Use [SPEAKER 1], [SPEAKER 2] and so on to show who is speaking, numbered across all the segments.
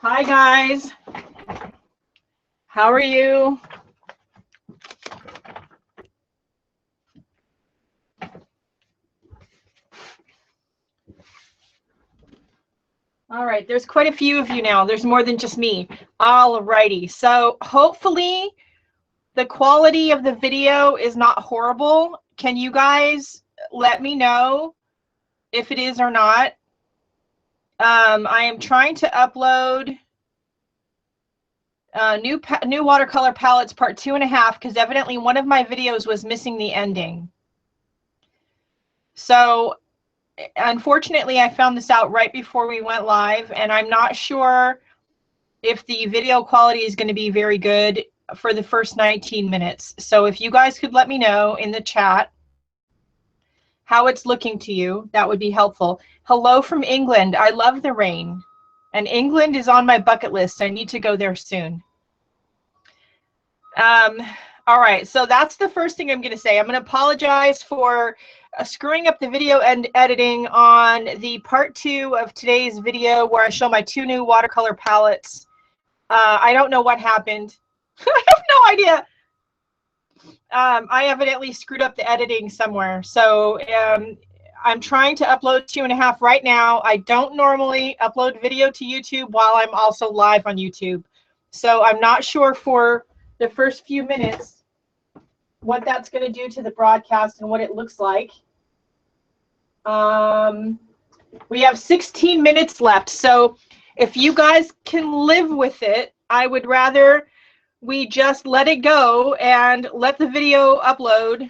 [SPEAKER 1] Hi guys, how are you? All right, there's quite a few of you now. There's more than just me. All righty, so hopefully the quality of the video is not horrible. Can you guys let me know if it is or not? I am trying to upload new watercolor palettes part 2.5 because evidently one of my videos was missing the ending. So unfortunately, I found this out right before we went live, and I'm not sure if the video quality is going to be very good for the first 19 minutes. So if you guys could let me know in the chat how it's looking to you, that would be helpful. Hello from England. I love the rain. And England is on my bucket list. I need to go there soon. All right, so that's the first thing I'm going to say. I'm going to apologize for screwing up the video and editing on the part 2 of today's video where I show my 2 new watercolor palettes. I don't know what happened. I have no idea. I evidently screwed up the editing somewhere. So I'm trying to upload 2.5 right now. I don't normally upload video to YouTube while I'm also live on YouTube. So I'm not sure for the first few minutes what that's going to do to the broadcast and what it looks like. We have 16 minutes left. So if you guys can live with it, I would rather we just let it go and let the video upload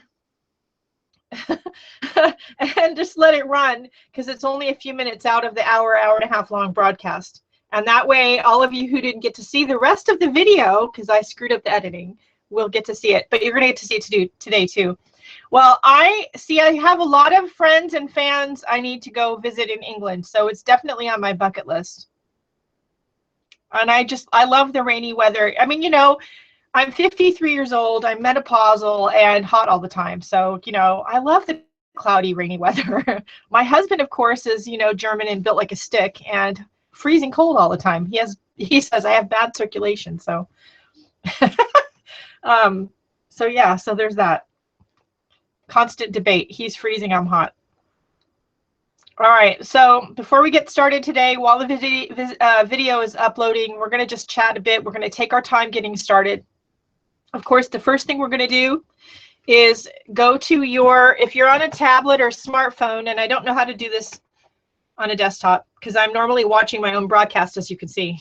[SPEAKER 1] and just let it run, because it's only a few minutes out of the hour and a half long broadcast. And that way, all of you who didn't get to see the rest of the video, because I screwed up the editing, will get to see it. But you're going to get to see it today too. Well, I have a lot of friends and fans I need to go visit in England, so it's definitely on my bucket list. And I love the rainy weather. I mean, you know, I'm 53 years old, I'm menopausal and hot all the time. So, you know, I love the cloudy, rainy weather. My husband, of course, is, you know, German and built like a stick and freezing cold all the time. He says I have bad circulation. So, so yeah, so there's that constant debate. He's freezing, I'm hot. All right, so before we get started today, while the video is uploading, we're going to just chat a bit. We're going to take our time getting started. Of course, the first thing we're going to do is go to if you're on a tablet or smartphone, and I don't know how to do this on a desktop because I'm normally watching my own broadcast, as you can see.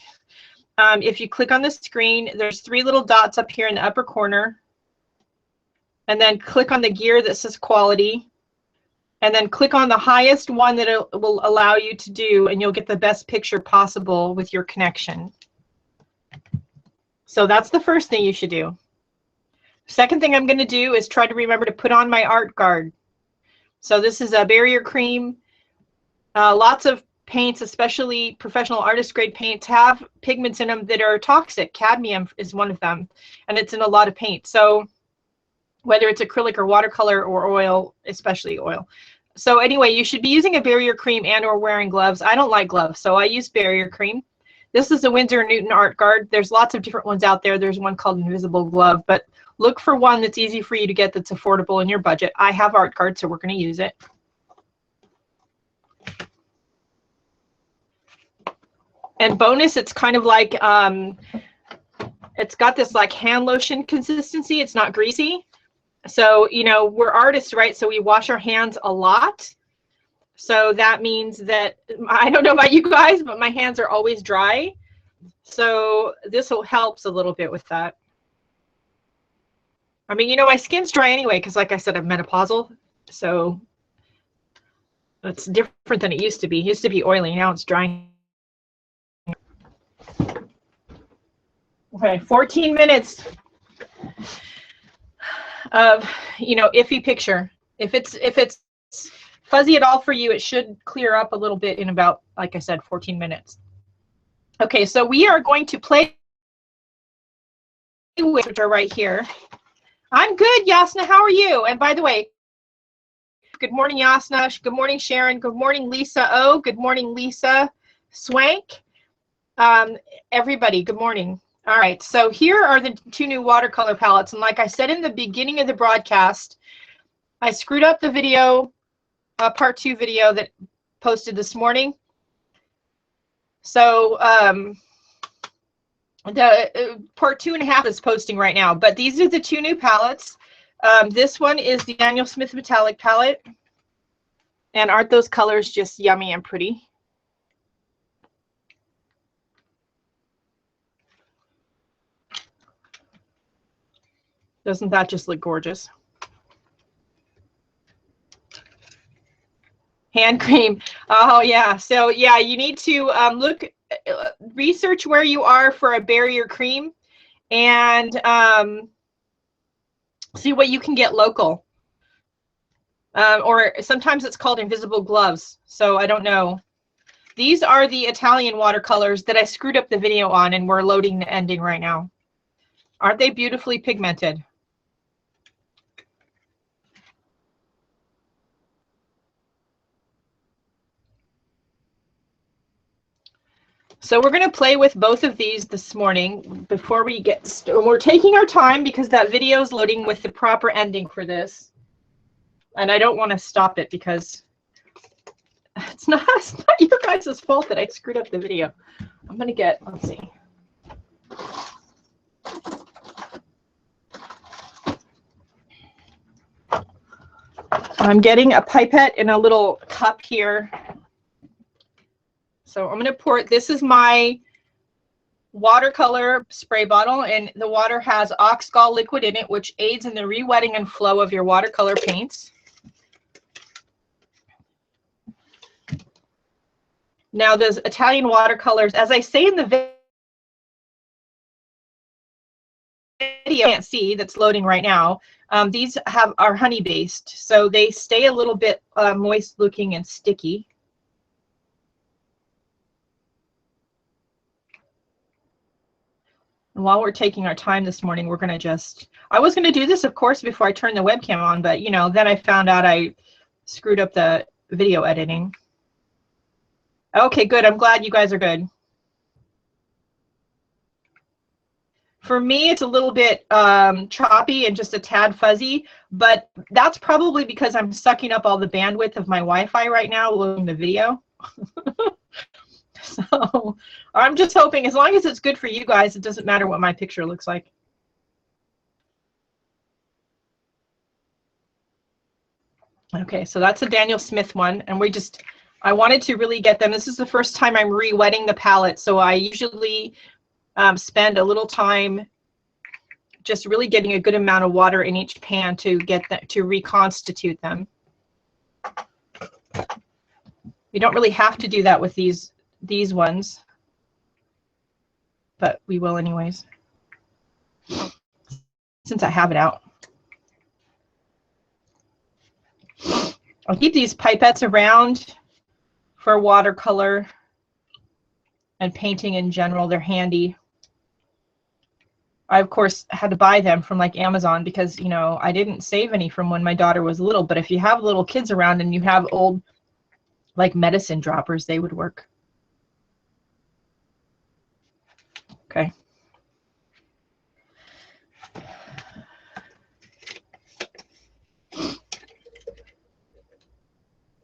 [SPEAKER 1] If you click on the screen, there's 3 little dots up here in the upper corner, and then click on the gear that says quality, and then click on the highest one that it will allow you to do, and you'll get the best picture possible with your connection. So that's the first thing you should do. Second thing I'm going to do is try to remember to put on my art guard. So this is a barrier cream. Lots of paints, especially professional artist grade paints, have pigments in them that are toxic. Cadmium is one of them, and it's in a lot of paint. So whether it's acrylic or watercolor or oil, especially oil. So anyway, you should be using a barrier cream and or wearing gloves. I don't like gloves, so I use barrier cream. This is a Winsor & Newton art guard. There's lots of different ones out there. There's one called Invisible Glove, but look for one that's easy for you to get, that's affordable in your budget. I have art guard, so we're going to use it. And bonus, it's kind of like, it's got this like hand lotion consistency. It's not greasy. So, you know, we're artists, right? So we wash our hands a lot. So that means that, I don't know about you guys, but my hands are always dry. So this helps a little bit with that. I mean, you know, my skin's dry anyway, because like I said, I'm menopausal. So it's different than it used to be. It used to be oily. Now it's drying. Okay, 14 minutes of, you know, iffy picture. If it's fuzzy at all for you, it should clear up a little bit in about, like I said, 14 minutes. Okay, so we are going to play with, which are right here. I'm good, Yasna. How are you? And by the way, good morning, Yasna. Good morning, Sharon. Good morning, Lisa O. Good morning, Lisa Swank. Everybody, good morning. All right, so here are the 2 new watercolor palettes. And like I said in the beginning of the broadcast, I screwed up the video, part 2 video that posted this morning. So the part 2.5 is posting right now, but these are the 2 new palettes. This one is the Daniel Smith Metallic palette. And aren't those colors just yummy and pretty? Doesn't that just look gorgeous? Hand cream. Oh, yeah. So, yeah, you need to research where you are for a barrier cream and see what you can get local. Or sometimes it's called invisible gloves. So I don't know. These are the Italian watercolors that I screwed up the video on, and we're loading the ending right now. Aren't they beautifully pigmented? So we're going to play with both of these this morning before we get started. We're taking our time because that video is loading with the proper ending for this. And I don't want to stop it because it's not your guys' fault that I screwed up the video. I'm going to get, let's see. I'm getting a pipette in a little cup here. So I'm going to pour it. This is my watercolor spray bottle, and the water has oxgall liquid in it, which aids in the re-wetting and flow of your watercolor paints. Now, those Italian watercolors, as I say in the video, you can't see that's loading right now. These are honey based, so they stay a little bit moist looking and sticky. And while we're taking our time this morning, we're going to just, I was going to do this, of course, before I turned the webcam on, but, you know, then I found out I screwed up the video editing. Okay, good. I'm glad you guys are good. For me, it's a little bit choppy and just a tad fuzzy, but that's probably because I'm sucking up all the bandwidth of my Wi-Fi right now loading the video. So I'm just hoping, as long as it's good for you guys, it doesn't matter what my picture looks like. Okay, so that's a Daniel Smith one, and I wanted to really get them. This is the first time I'm re-wetting the palette, so I usually spend a little time just really getting a good amount of water in each pan to get that, to reconstitute them. You don't really have to do that with these ones, but we will anyways, since I have it out. I'll keep these pipettes around for watercolor and painting in general. They're handy. I, of course, had to buy them from like Amazon because, you know, I didn't save any from when my daughter was little. But if you have little kids around and you have old, like, medicine droppers, they would work. Okay.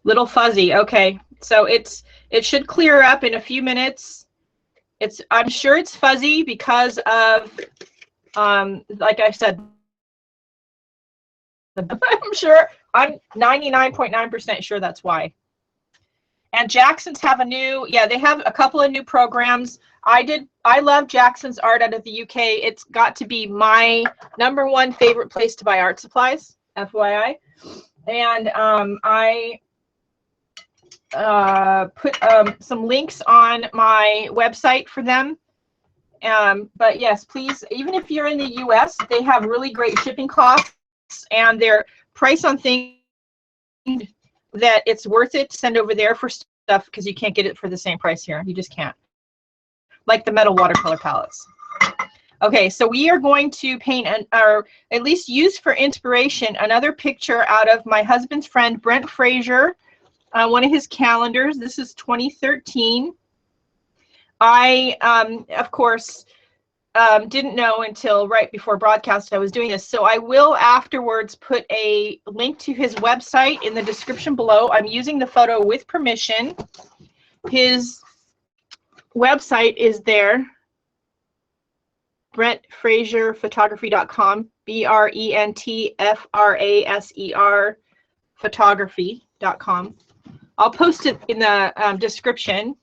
[SPEAKER 1] Little fuzzy. Okay. So it should clear up in a few minutes. I'm sure it's fuzzy because of, like I said, I'm 99.9% sure that's why. And Jackson's have they have a couple of new programs. I love Jackson's art out of the UK. It's got to be my #1 favorite place to buy art supplies, FYI. And I put some links on my website for them. But yes, please, even if you're in the US, they have really great shipping costs, and their price on things that it's worth it to send over there for stuff, because you can't get it for the same price here. You just can't. like the metal watercolor palettes. Okay, so we are going to paint, or at least use for inspiration, another picture out of my husband's friend, Brent Fraser, one of his calendars. This is 2013. I, of course, didn't know until right before broadcast I was doing this. So I will afterwards put a link to his website in the description below. I'm using the photo with permission. His website is there. BrentFraserPhotography.com, BrentFraser photography.com. I'll post it in the description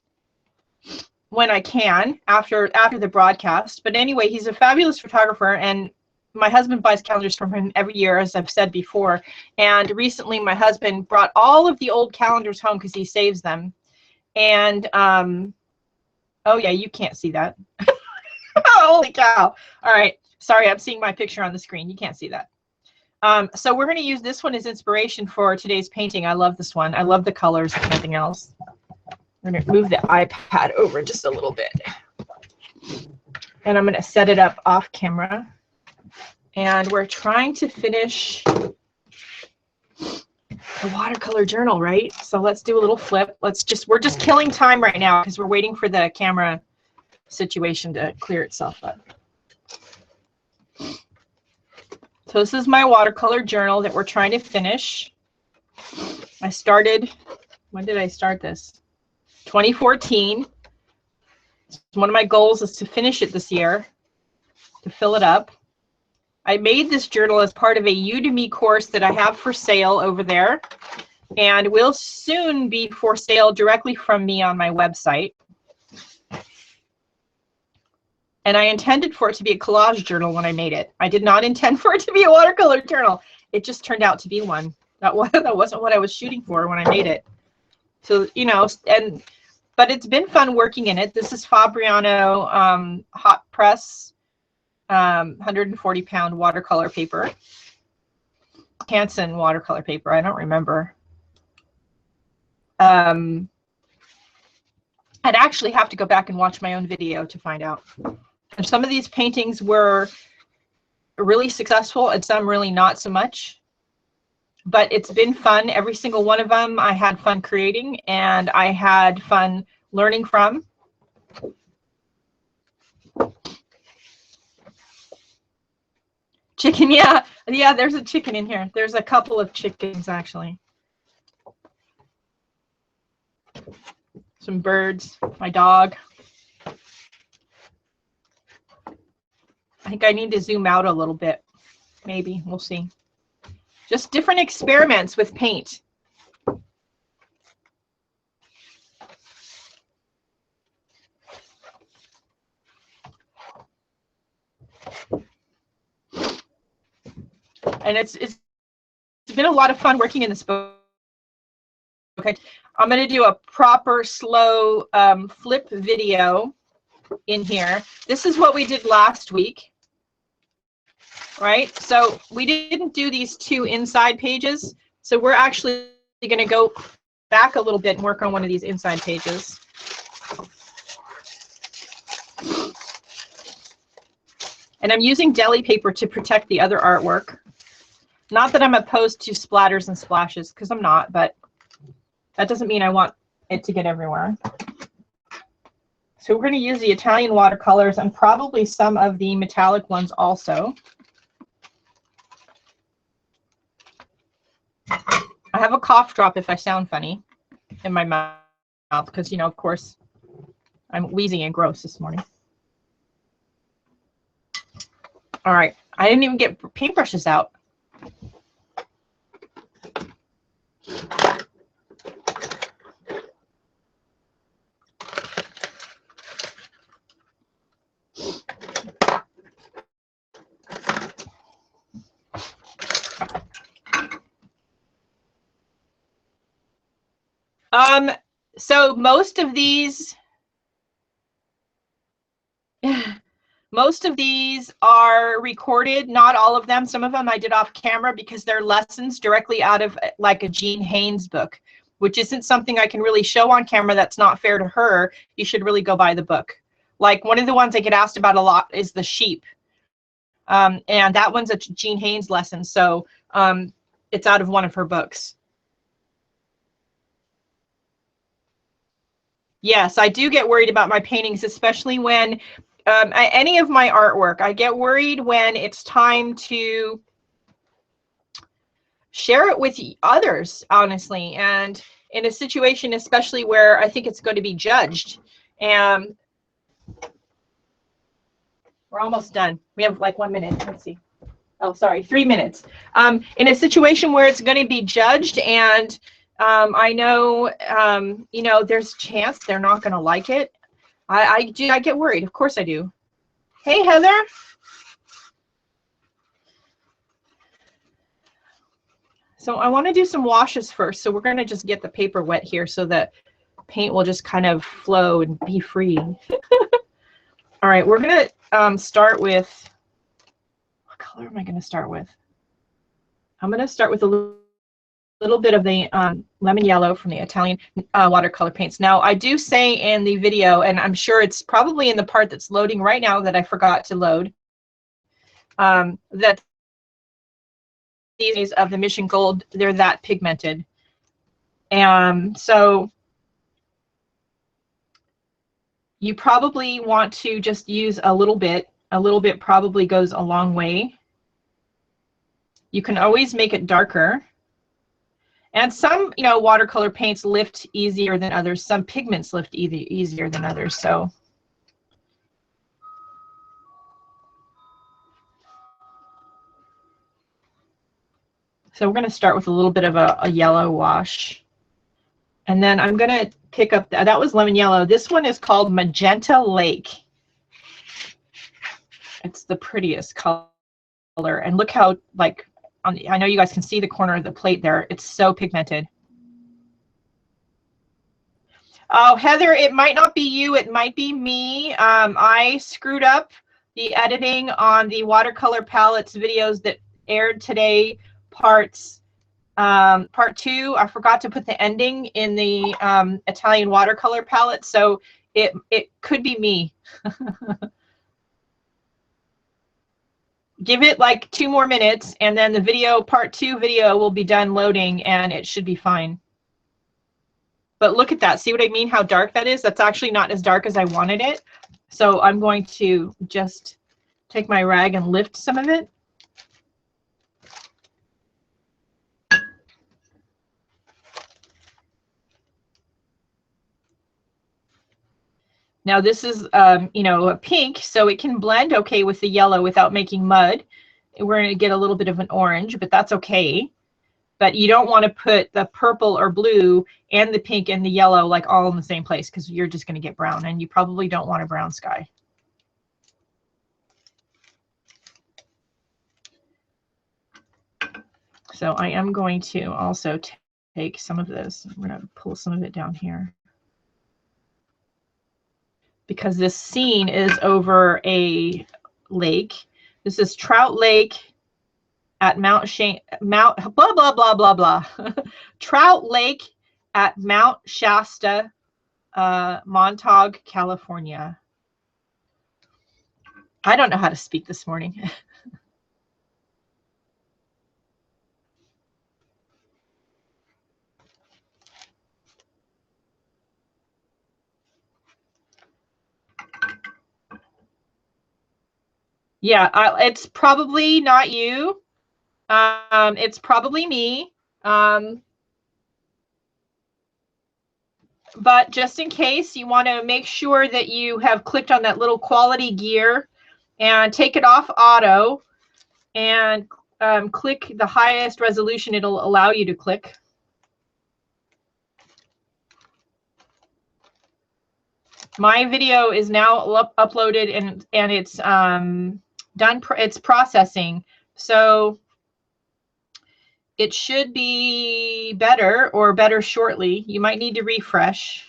[SPEAKER 1] when I can after the broadcast. But anyway, he's a fabulous photographer, and my husband buys calendars from him every year, as I've said before. And recently, my husband brought all of the old calendars home because he saves them. And oh yeah, you can't see that. Holy cow. All right. Sorry, I'm seeing my picture on the screen. You can't see that. So we're going to use this one as inspiration for today's painting. I love this one. I love the colors and everything else. I'm going to move the iPad over just a little bit. And I'm going to set it up off camera. And we're trying to finish the watercolor journal, right? So let's do a little flip. We're just killing time right now because we're waiting for the camera situation to clear itself up. So this is my watercolor journal that we're trying to finish. I started, when did I start this? 2014. One of my goals is to finish it this year, to fill it up. I made this journal as part of a Udemy course that I have for sale over there, and will soon be for sale directly from me on my website. And I intended for it to be a collage journal when I made it. I did not intend for it to be a watercolor journal. It just turned out to be one. That wasn't what I was shooting for when I made it. So, you know, but it's been fun working in it. This is Fabriano hot press 140-pound watercolor paper. Hansen watercolor paper. I don't remember. I'd actually have to go back and watch my own video to find out. And some of these paintings were really successful and some really not so much. But it's been fun. Every single one of them I had fun creating, and I had fun learning from. Chicken, yeah. Yeah, there's a chicken in here. There's a couple of chickens, actually. Some birds, my dog. I think I need to zoom out a little bit. Maybe, we'll see. Just different experiments with paint. And it's been a lot of fun working in this book. Okay, I'm going to do a proper slow flip video in here. This is what we did last week, right? So we didn't do these two inside pages, so we're actually going to go back a little bit and work on one of these inside pages. And I'm using deli paper to protect the other artwork. Not that I'm opposed to splatters and splashes, because I'm not, but that doesn't mean I want it to get everywhere. So we're going to use the Italian watercolors and probably some of the metallic ones also. I have a cough drop if I sound funny in my mouth, because, you know, of course, I'm wheezing and gross this morning. All right, I didn't even get paintbrushes out. So most of these are recorded, not all of them. Some of them I did off camera because they're lessons directly out of like a Jean Haynes book, which isn't something I can really show on camera. That's not fair to her. You should really go buy the book. Like one of the ones I get asked about a lot is the sheep. And that one's a Jean Haynes lesson. So it's out of one of her books. Yes, I do get worried about my paintings, especially when any of my artwork, I get worried when it's time to share it with others, honestly, and in a situation especially where I think it's going to be judged. And we're almost done. We have like 1 minute. Let's see. Oh, sorry, 3 minutes. In a situation where it's going to be judged, and I know, you know, there's a chance they're not going to like it. I get worried. Of course I do. Hey, Heather. So I want to do some washes first. So we're going to just get the paper wet here so that paint will just kind of flow and be free. All right, we're going to start with, what color am I going to start with? I'm going to start with a little bit of the lemon yellow from the Italian watercolor paints. Now, I do say in the video, and I'm sure it's probably in the part that's loading right now that I forgot to load, that these of the Mission Gold, they're that pigmented. So you probably want to just use a little bit. A little bit probably goes a long way. You can always make it darker. And some, you know, watercolor paints lift easier than others. Some pigments lift easier than others. So we're going to start with a little bit of a yellow wash. And then I'm going to pick up, that was lemon yellow. This one is called Magenta Lake. It's the prettiest color. And look how, like, I know you guys can see the corner of the plate there. It's so pigmented. Oh, Heather, it might not be you. It might be me. I screwed up the editing on the watercolor palettes videos that aired today, part 2. I forgot to put the ending in the Italian watercolor palette, so it could be me. Give it like 2 more minutes, and then the video, part 2 video, will be done loading, and it should be fine. But look at that. See what I mean? How dark that is? That's actually not as dark as I wanted it. So I'm going to just take my rag and lift some of it. Now this is, you know, a pink, so it can blend okay with the yellow without making mud. We're going to get a little bit of an orange, but that's okay. But you don't want to put the purple or blue and the pink and the yellow like all in the same place, because you're just going to get brown, and you probably don't want a brown sky. So I am going to also take some of this. I'm going to pull some of it down here, because this scene is over a lake. This is Trout Lake at Mount blah blah blah blah blah. Trout Lake at Mount Shasta, Montauk, California. I don't know how to speak this morning. Yeah, it's probably not you. It's probably me. But just in case, you want to make sure that you have clicked on that little quality gear and take it off auto and click the highest resolution it'll allow you to click. My video is now uploaded, and it's done. It's processing, so it should be better, or better shortly. You might need to refresh.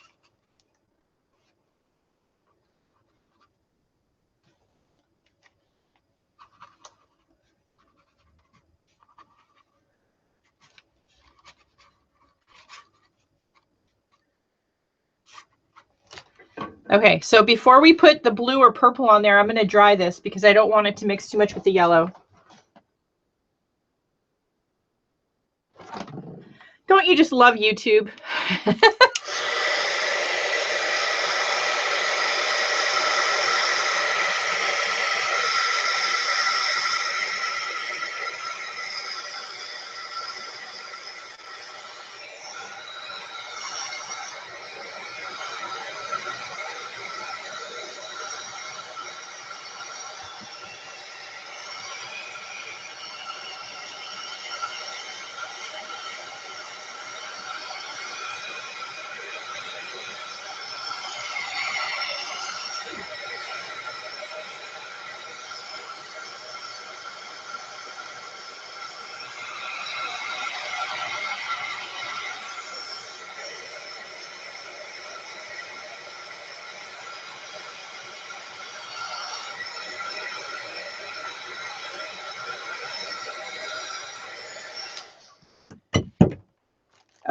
[SPEAKER 1] Okay, so before we put the blue or purple on there, I'm going to dry this because I don't want it to mix too much with the yellow. Don't you just love YouTube?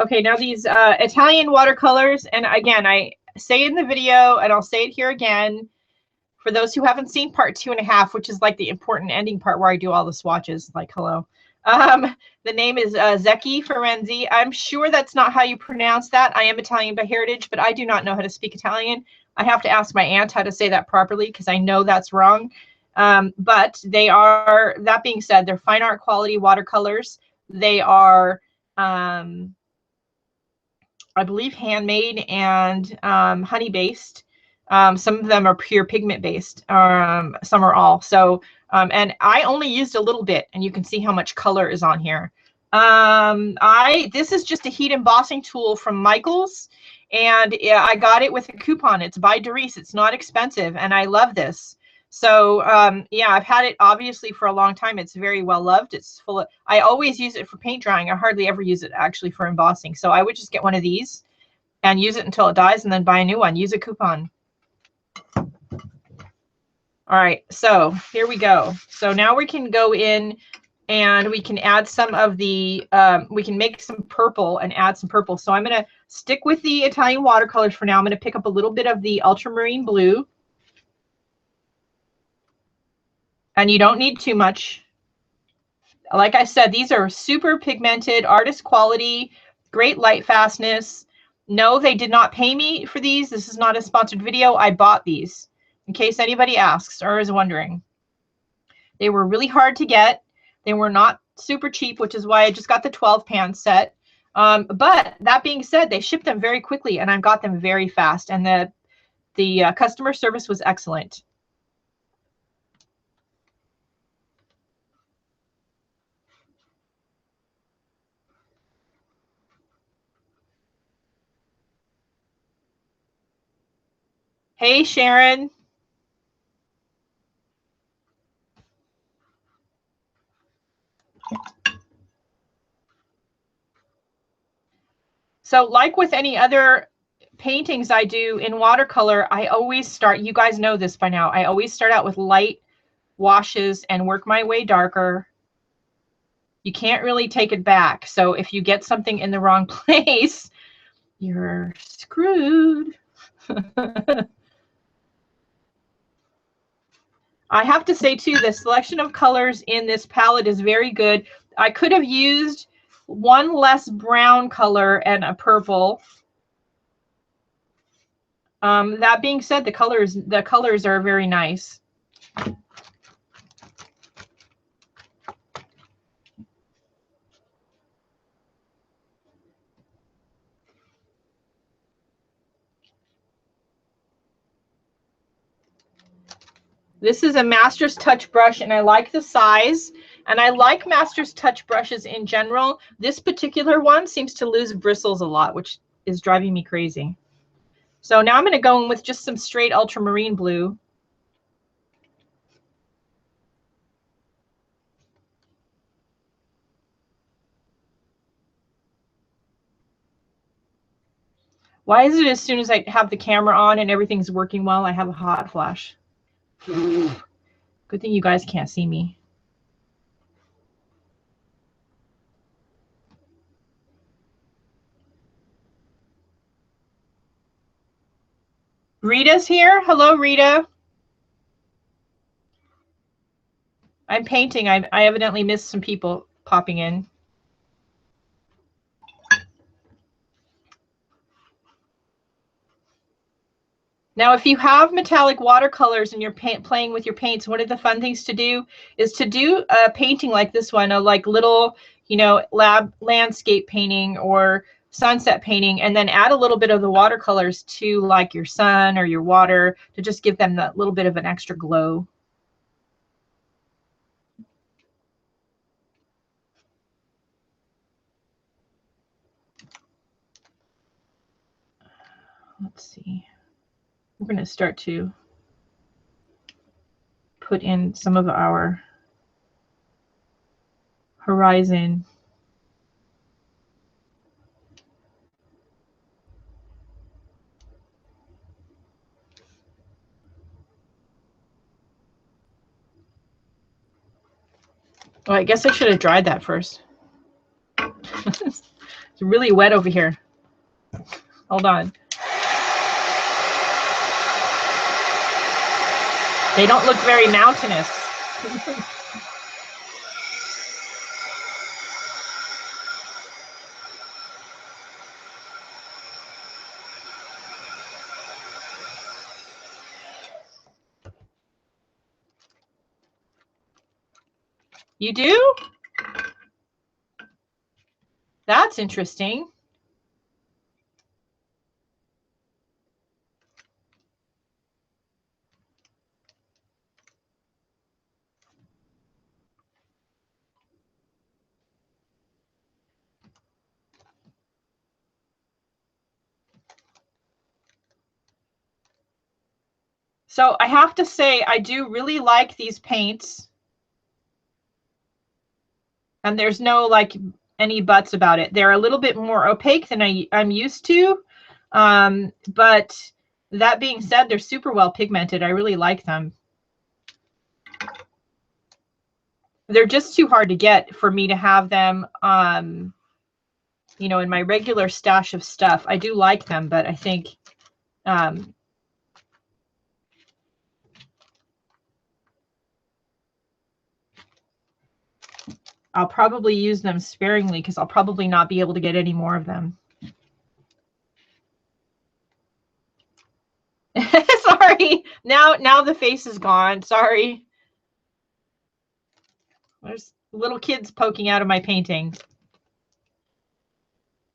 [SPEAKER 1] Okay, now these Italian watercolors, and again, I say in the video, and I'll say it here again, for those who haven't seen part 2.5, which is like the important ending part where I do all the swatches, like hello. The name is Zecchi Ferenzi. I'm sure that's not how you pronounce that. I am Italian by heritage, but I do not know how to speak Italian. I have to ask my aunt how to say that properly because I know that's wrong. But they are, that being said, they're fine art quality watercolors. They are, I believe, handmade and honey based. Some of them are pure pigment based, some are all. So, and I only used a little bit, and you can see how much color is on here. This is just a heat embossing tool from Michaels, and yeah, I got it with a coupon. It's by Doris. It's not expensive, and I love this. So yeah, I've had it obviously for a long time. It's very well loved. It's full of, I always use it for paint drying. I hardly ever use it actually for embossing. So I would just get one of these and use it until it dies and then buy a new one. Use a coupon. All right, so here we go. So now we can go in and we can add some of the, we can make some purple and add some purple. So I'm going to stick with the Italian watercolors for now. I'm going to pick up a little bit of the ultramarine blue. And you don't need too much. Like I said, these are super pigmented, artist quality, great light fastness. No, they did not pay me for these. This is not a sponsored video. I bought these in case anybody asks or is wondering. They were really hard to get. They were not super cheap, which is why I just got the 12 pan set. But that being said, they shipped them very quickly and I got them very fast. And the customer service was excellent. Hey, Sharon. So like with any other paintings I do in watercolor, I always start, you guys know this by now, I always start out with light washes and work my way darker. You can't really take it back. So if you get something in the wrong place, you're screwed. I have to say too, the selection of colors in this palette is very good. I could have used one less brown color and a purple. That being said, the colors are very nice. This is a Master's Touch brush, and I like the size, and I like Master's Touch brushes in general. This particular one seems to lose bristles a lot, which is driving me crazy. So now I'm going to go in with just some straight ultramarine blue. Why is it as soon as I have the camera on and everything's working well, I have a hot flash? Good thing you guys can't see me. Rita's here. Hello, Rita. I'm painting. I evidently missed some people popping in. Now, if you have metallic watercolors and you're playing with your paints, one of the fun things to do is to do a painting like this one, a like little, you know, landscape painting or sunset painting, and then add a little bit of the watercolors to like your sun or your water to just give them that little bit of an extra glow. Let's see. We're going to start to put in some of our horizon. Oh, I guess I should have dried that first. It's really wet over here. Hold on. They don't look very mountainous. You do? That's interesting. So I have to say, I do really like these paints. And there's no like any buts about it. They're a little bit more opaque than I'm used to. But that being said, they're super well pigmented. I really like them. They're just too hard to get for me to have them, you know, in my regular stash of stuff. I do like them, but I think I'll probably use them sparingly because I'll probably not be able to get any more of them. Sorry. Now the face is gone. Sorry. There's little kids poking out of my painting.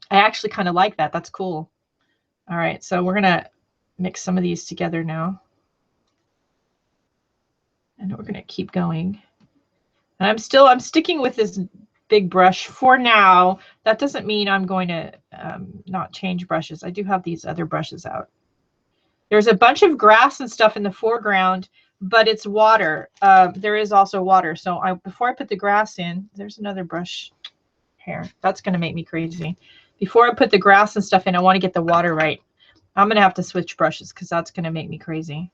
[SPEAKER 1] I actually kind of like that. That's cool. All right, so we're gonna mix some of these together now. And we're gonna keep going. And I'm sticking with this big brush for now. That doesn't mean I'm going to not change brushes. I do have these other brushes out. There's a bunch of grass and stuff in the foreground, but it's water. There is also water. So before I put the grass in, there's another brush here. That's going to make me crazy. Before I put the grass and stuff in, I want to get the water right. I'm going to have to switch brushes because that's going to make me crazy.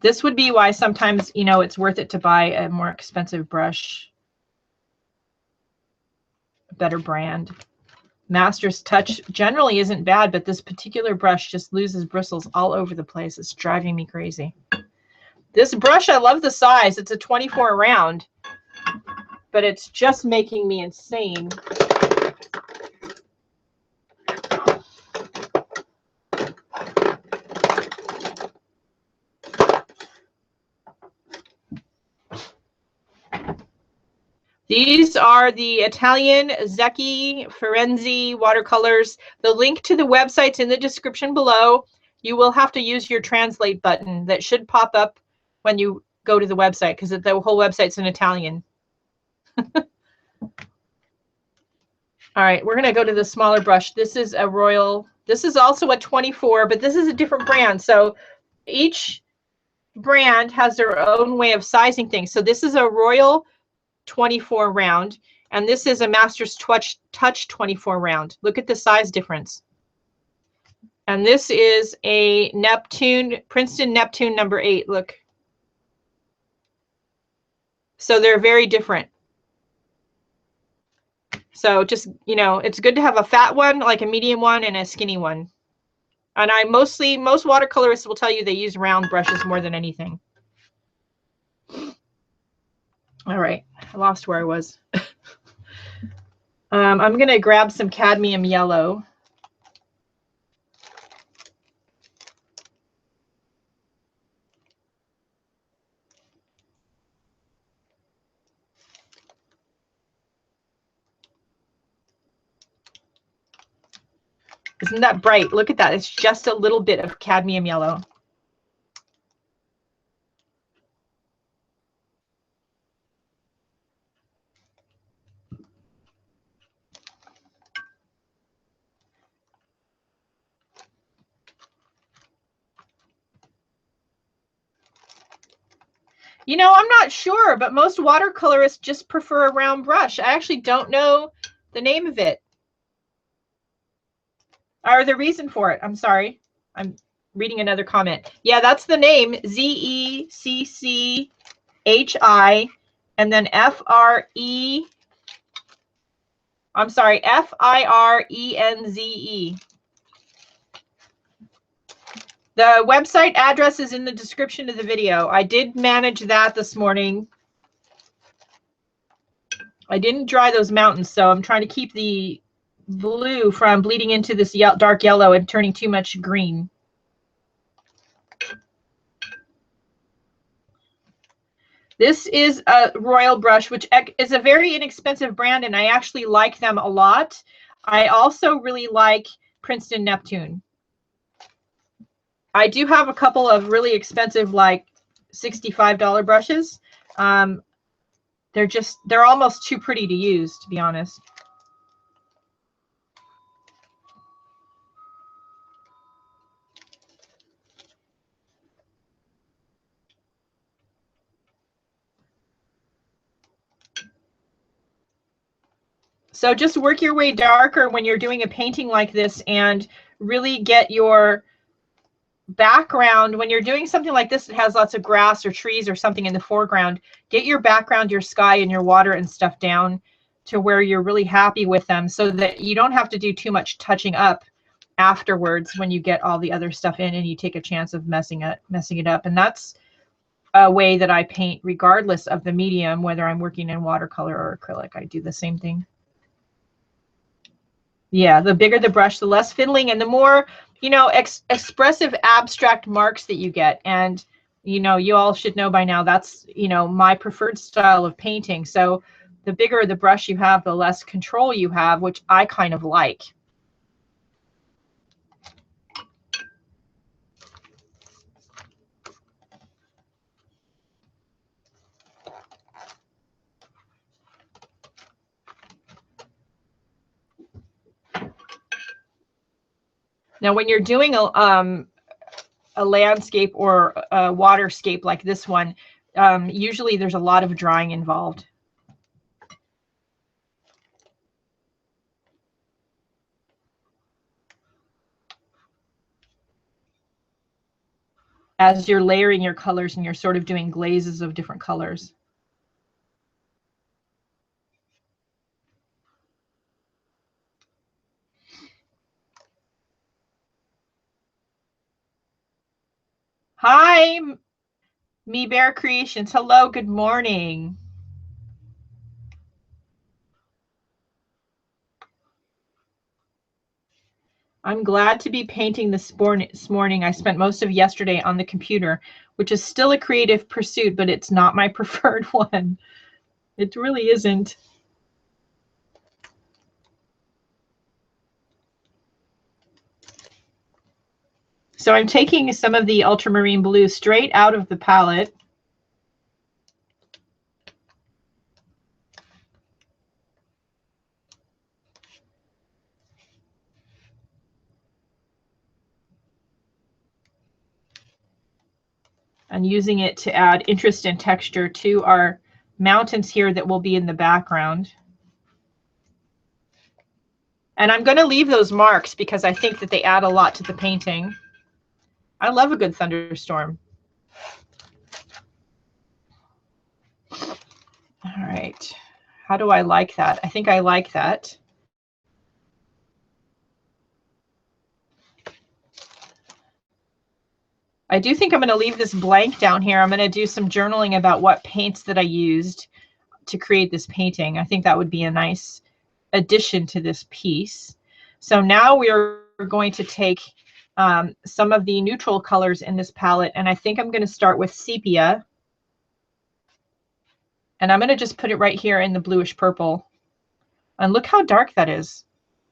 [SPEAKER 1] This would be why sometimes, you know, it's worth it to buy a more expensive brush, a better brand. Master's Touch generally isn't bad, but this particular brush just loses bristles all over the place. It's driving me crazy. This brush, I love the size. It's a 24 round, but it's just making me insane. These are the Italian Zecchi Firenze watercolors. The link to the website's in the description below. You will have to use your translate button that should pop up when you go to the website because the whole website's in Italian. All right, we're going to go to the smaller brush. This is a Royal. This is also a 24, but this is a different brand. So each brand has their own way of sizing things. So this is a Royal 24 round, and this is a Master's Touch 24 round. Look at the size difference. And this is a Neptune, Princeton Neptune number 8. Look. So they're very different. So just, you know, it's good to have a fat one, like a medium one, and a skinny one. And most watercolorists will tell you they use round brushes more than anything. All right, I lost where I was. I'm going to grab some cadmium yellow. Isn't that bright? Look at that. It's just a little bit of cadmium yellow. You know, I'm not sure, but most watercolorists just prefer a round brush. I actually don't know the name of it or the reason for it. I'm sorry. I'm reading another comment. Yeah, that's the name, Z-E-C-C-H-I, and then F-R-E, I'm sorry, F-I-R-E-N-Z-E. The website address is in the description of the video. I did manage that this morning. I didn't dry those mountains, so I'm trying to keep the blue from bleeding into this dark yellow and turning too much green. This is a Royal brush, which is a very inexpensive brand, and I actually like them a lot. I also really like Princeton Neptune. I do have a couple of really expensive, like $65 brushes. They're almost too pretty to use, to be honest. So just work your way darker when you're doing a painting like this and really get your background. When you're doing something like this, it has lots of grass or trees or something in the foreground. Get your background, your sky and your water and stuff down to where you're really happy with them so that you don't have to do too much touching up afterwards when you get all the other stuff in and you take a chance of messing it up. And that's a way that I paint regardless of the medium, whether I'm working in watercolor or acrylic. I do the same thing. Yeah, the bigger the brush, the less fiddling and the more, you know, expressive abstract marks that you get. And, you know, you all should know by now that's, you know, my preferred style of painting. So the bigger the brush you have, the less control you have, which I kind of like. Now, when you're doing a landscape or a waterscape like this one, usually there's a lot of drying involved. As you're layering your colors and you're sort of doing glazes of different colors. Hi, Me Bear Creations. Hello, good morning. I'm glad to be painting this morning. I spent most of yesterday on the computer, which is still a creative pursuit, but it's not my preferred one. It really isn't. So I'm taking some of the ultramarine blue straight out of the palette. And using it to add interest and texture to our mountains here that will be in the background. And I'm going to leave those marks because I think that they add a lot to the painting. I love a good thunderstorm. All right. How do I like that? I think I like that. I do think I'm going to leave this blank down here. I'm going to do some journaling about what paints that I used to create this painting. I think that would be a nice addition to this piece. So now we're going to take some of the neutral colors in this palette, and I think I'm going to start with sepia. And I'm going to just put it right here in the bluish purple. And look how dark that is.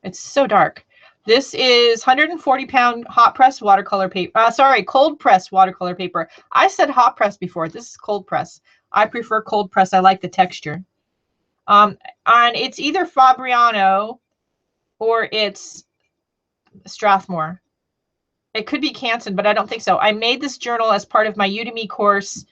[SPEAKER 1] It's so dark. This is 140-pound hot press watercolor paper. Sorry, cold press watercolor paper. I said hot press before. This is cold press. I prefer cold press. I like the texture. And it's either Fabriano or it's Strathmore. It could be Canson, but I don't think so. I made this journal as part of my Udemy course,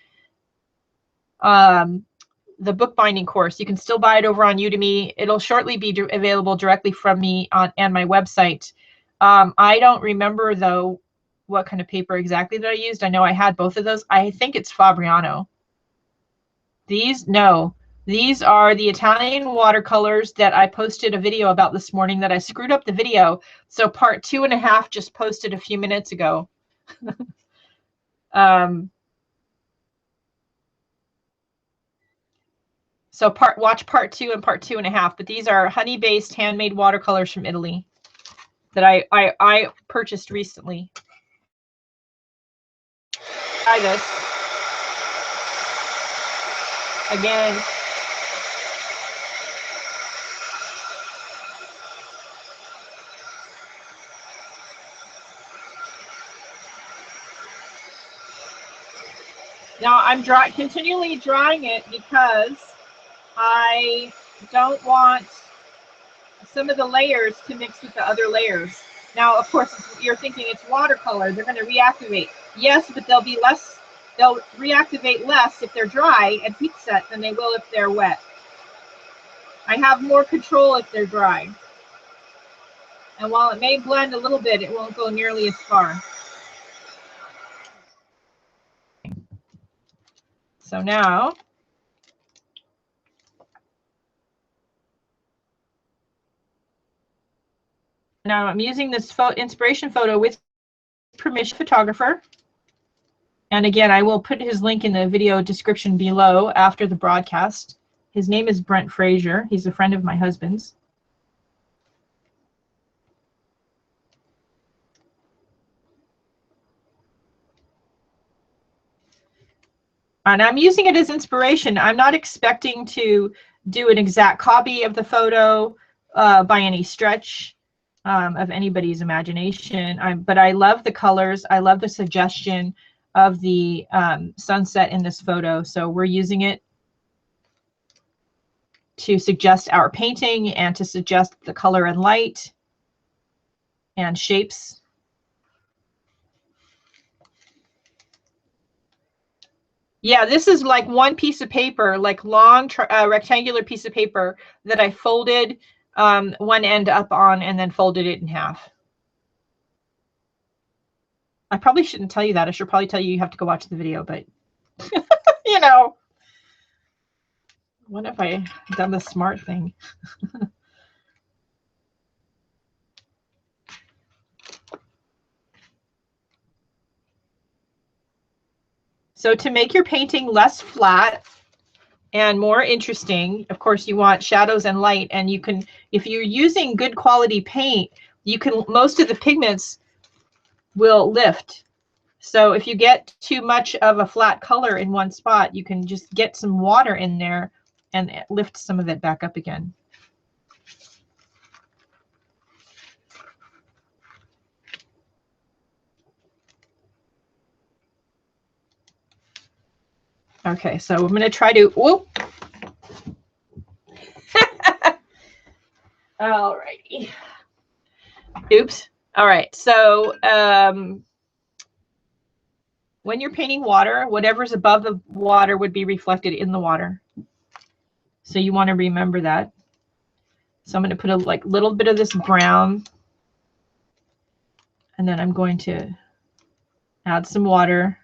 [SPEAKER 1] the bookbinding course. You can still buy it over on Udemy. It'll shortly be available directly from me on my website. I don't remember, though, what kind of paper exactly that I used. I know I had both of those. I think it's Fabriano. These are the Italian watercolors that I posted a video about this morning that I screwed up the video. So part 2.5 just posted a few minutes ago. So watch part 2 and part 2.5. But these are honey-based handmade watercolors from Italy that I purchased recently. Try this. Again. Now I'm continually drying it because I don't want some of the layers to mix with the other layers. Now, of course, you're thinking it's watercolor. They're going to reactivate. Yes, but they'll reactivate less if they're dry and heat set than they will if they're wet. I have more control if they're dry. And while it may blend a little bit, it won't go nearly as far. So now, I'm using this inspiration photo with permission photographer. And again, I will put his link in the video description below after the broadcast. His name is Brent Fraser. He's a friend of my husband's. And I'm using it as inspiration. I'm not expecting to do an exact copy of the photo by any stretch of anybody's imagination. But I love the colors. I love the suggestion of the sunset in this photo. So we're using it to suggest our painting and to suggest the color and light and shapes. Yeah, this is like one piece of paper, like long rectangular piece of paper that I folded one end up on and then folded it in half. I probably shouldn't tell you that. I should probably tell you have to go watch the video, but you know, what if I done the smart thing? So to make your painting less flat and more interesting, of course, you want shadows and light. And you can, if you're using good quality paint, you can, most of the pigments will lift. So if you get too much of a flat color in one spot, you can just get some water in there and lift some of it back up again. Okay, so I'm going to try to, whoop. All righty. Oops. All right, so when you're painting water, whatever's above the water would be reflected in the water. So you want to remember that. So I'm going to put a little bit of this brown, and then I'm going to add some water.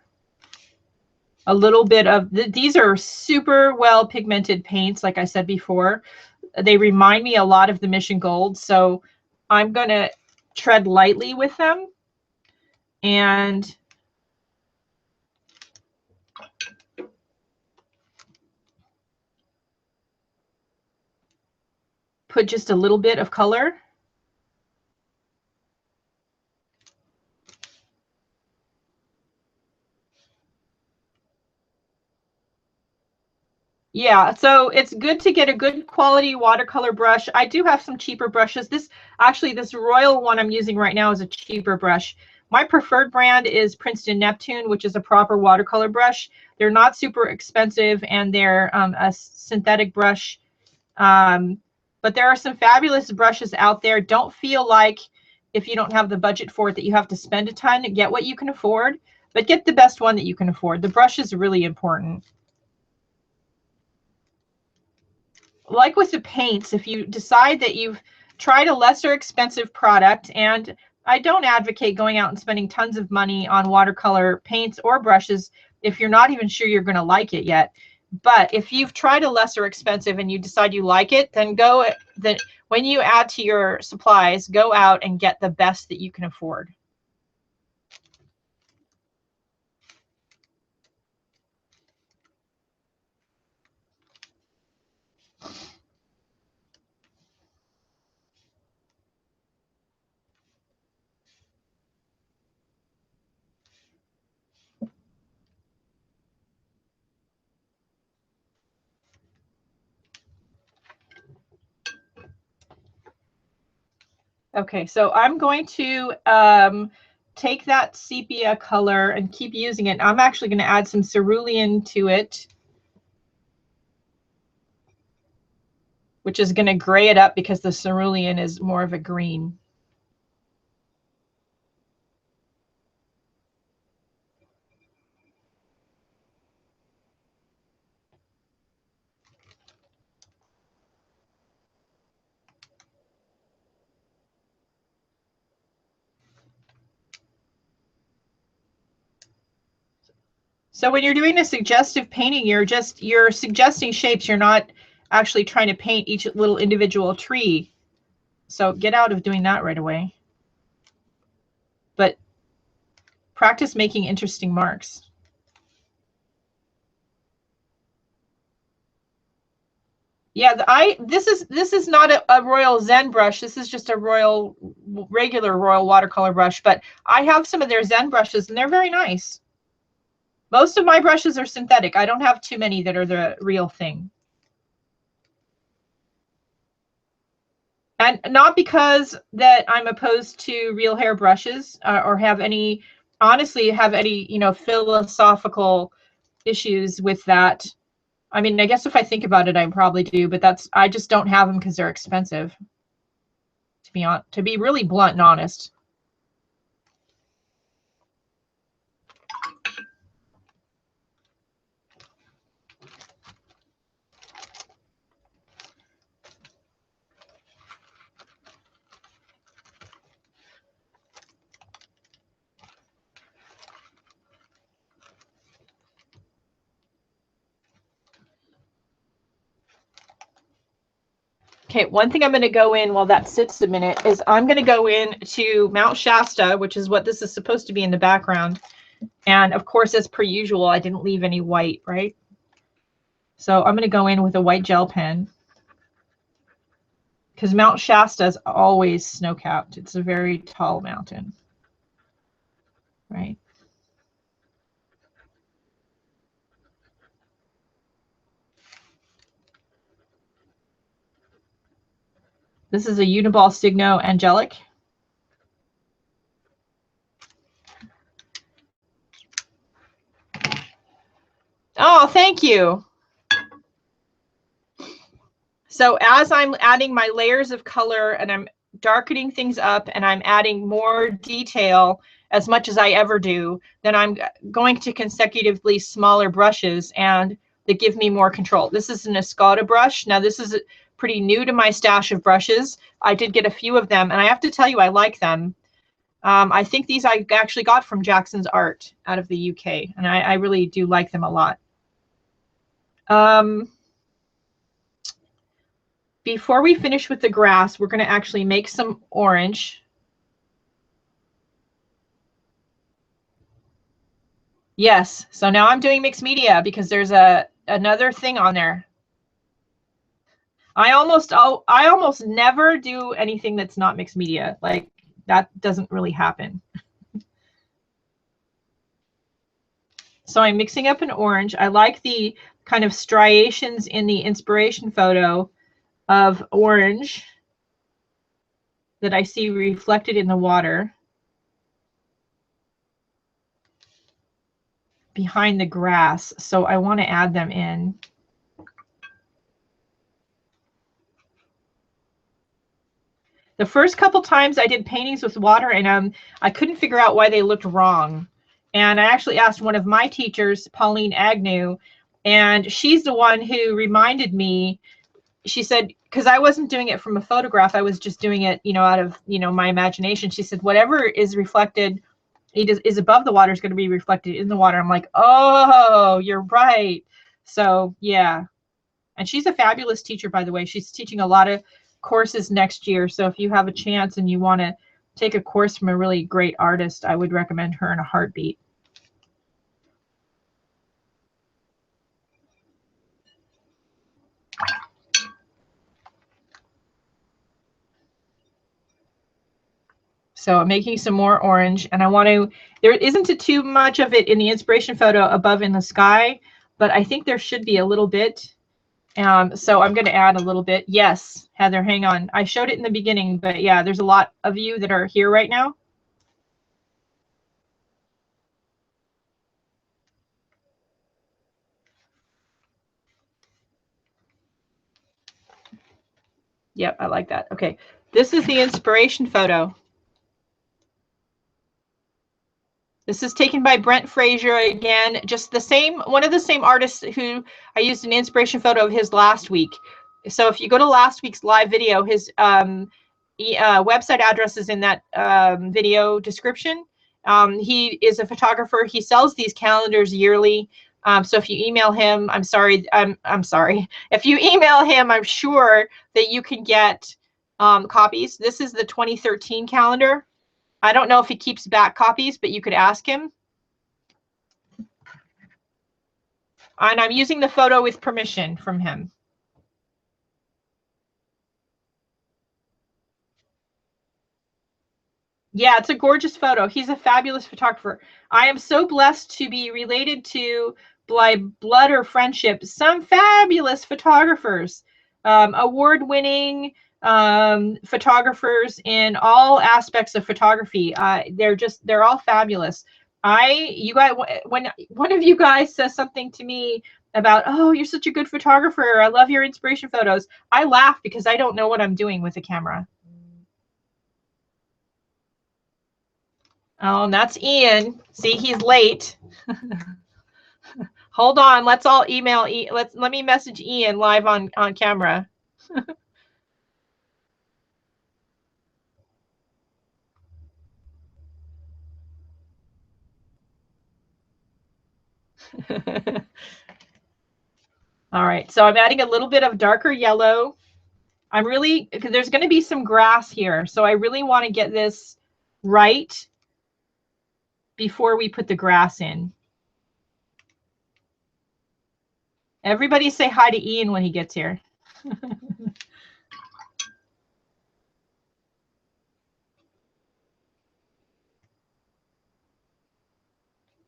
[SPEAKER 1] A little bit of, these are super well pigmented paints, like I said before. They remind me a lot of the Mission Gold, so I'm going to tread lightly with them and put just a little bit of color. Yeah, so it's good to get a good quality watercolor brush. I do have some cheaper brushes. This Royal one I'm using right now is a cheaper brush. My preferred brand is Princeton Neptune, which is a proper watercolor brush. They're not super expensive, and they're a synthetic brush. But there are some fabulous brushes out there. Don't feel like if you don't have the budget for it that you have to spend a ton. Get what you can afford, but get the best one that you can afford. The brush is really important. Like with the paints, if you decide that you've tried a lesser expensive product, and I don't advocate going out and spending tons of money on watercolor paints or brushes if you're not even sure you're going to like it yet. But if you've tried a lesser expensive and you decide you like it, then when you add to your supplies, go out and get the best that you can afford. Okay, so I'm going to take that sepia color and keep using it. I'm actually going to add some cerulean to it, which is going to gray it up because the cerulean is more of a green. So when you're doing a suggestive painting, you're suggesting shapes. You're not actually trying to paint each little individual tree. So get out of doing that right away. But practice making interesting marks. Yeah, this is not a Royal Zen brush. This is just a regular Royal watercolor brush. But I have some of their Zen brushes, and they're very nice. Most of my brushes are synthetic. I don't have too many that are the real thing. And not because that I'm opposed to real hair brushes or honestly have any, philosophical issues with that. I mean, I guess if I think about it, I probably do, but I just don't have them because they're expensive. To be really blunt and honest. Okay, one thing I'm going to go in while that sits a minute is I'm going to go in to Mount Shasta, which is what this is supposed to be in the background. And of course, as per usual, I didn't leave any white, right? So I'm going to go in with a white gel pen because Mount Shasta is always snow-capped. It's a very tall mountain, right? This is a Uniball Signo Angelic. Oh, thank you. So as I'm adding my layers of color and I'm darkening things up and I'm adding more detail as much as I ever do, then I'm going to consecutively smaller brushes and they give me more control. This is an Escada brush. Now this is pretty new to my stash of brushes. I did get a few of them and I have to tell you, I like them. I think these I actually got from Jackson's Art out of the UK, and I really do like them a lot. Before we finish with the grass, we're going to actually make some orange. Yes, so now I'm doing mixed media because there's another thing on there. I almost never do anything that's not mixed media. Like, that doesn't really happen. So I'm mixing up an orange. I like the kind of striations in the inspiration photo of orange that I see reflected in the water behind the grass. So I want to add them in. The first couple times I did paintings with water in them, I couldn't figure out why they looked wrong. And I actually asked one of my teachers, Pauline Agnew, and she's the one who reminded me. She said, because I wasn't doing it from a photograph, I was just doing it, out of, my imagination. She said, whatever is reflected, is above the water is going to be reflected in the water. I'm like, oh, you're right. So yeah. And she's a fabulous teacher, by the way. She's teaching a lot of courses next year. So if you have a chance and you want to take a course from a really great artist, I would recommend her in a heartbeat. So I'm making some more orange, and I want to, there isn't too much of it in the inspiration photo above in the sky, but I think there should be a little bit. So I'm going to add a little bit. Yes, Heather, hang on. I showed it in the beginning, but yeah, there's a lot of you that are here right now. Yep, I like that. Okay, this is the inspiration photo. This is taken by Brent Fraser again, just the same, one of the same artists who I used an inspiration photo of his last week. So if you go to last week's live video, his website address is in that video description. He is a photographer. He sells these calendars yearly. So if you email him, I'm sorry. If you email him, I'm sure that you can get copies. This is the 2013 calendar. I don't know if he keeps back copies, but you could ask him. And I'm using the photo with permission from him. Yeah, it's a gorgeous photo. He's a fabulous photographer. I am so blessed to be related to, by blood or friendship, some fabulous photographers, award-winning photographers in all aspects of photography. They're all fabulous. You guys, when one of you guys says something to me about, oh, you're such a good photographer, I love your inspiration photos, I laugh because I don't know what I'm doing with the camera. Oh, and that's Ian. See, he's late. Hold on, let's all email. Let me message Ian live on camera. All right, so I'm adding a little bit of darker yellow. Because there's going to be some grass here, so I really want to get this right before we put the grass in. Everybody say hi to Ian when he gets here.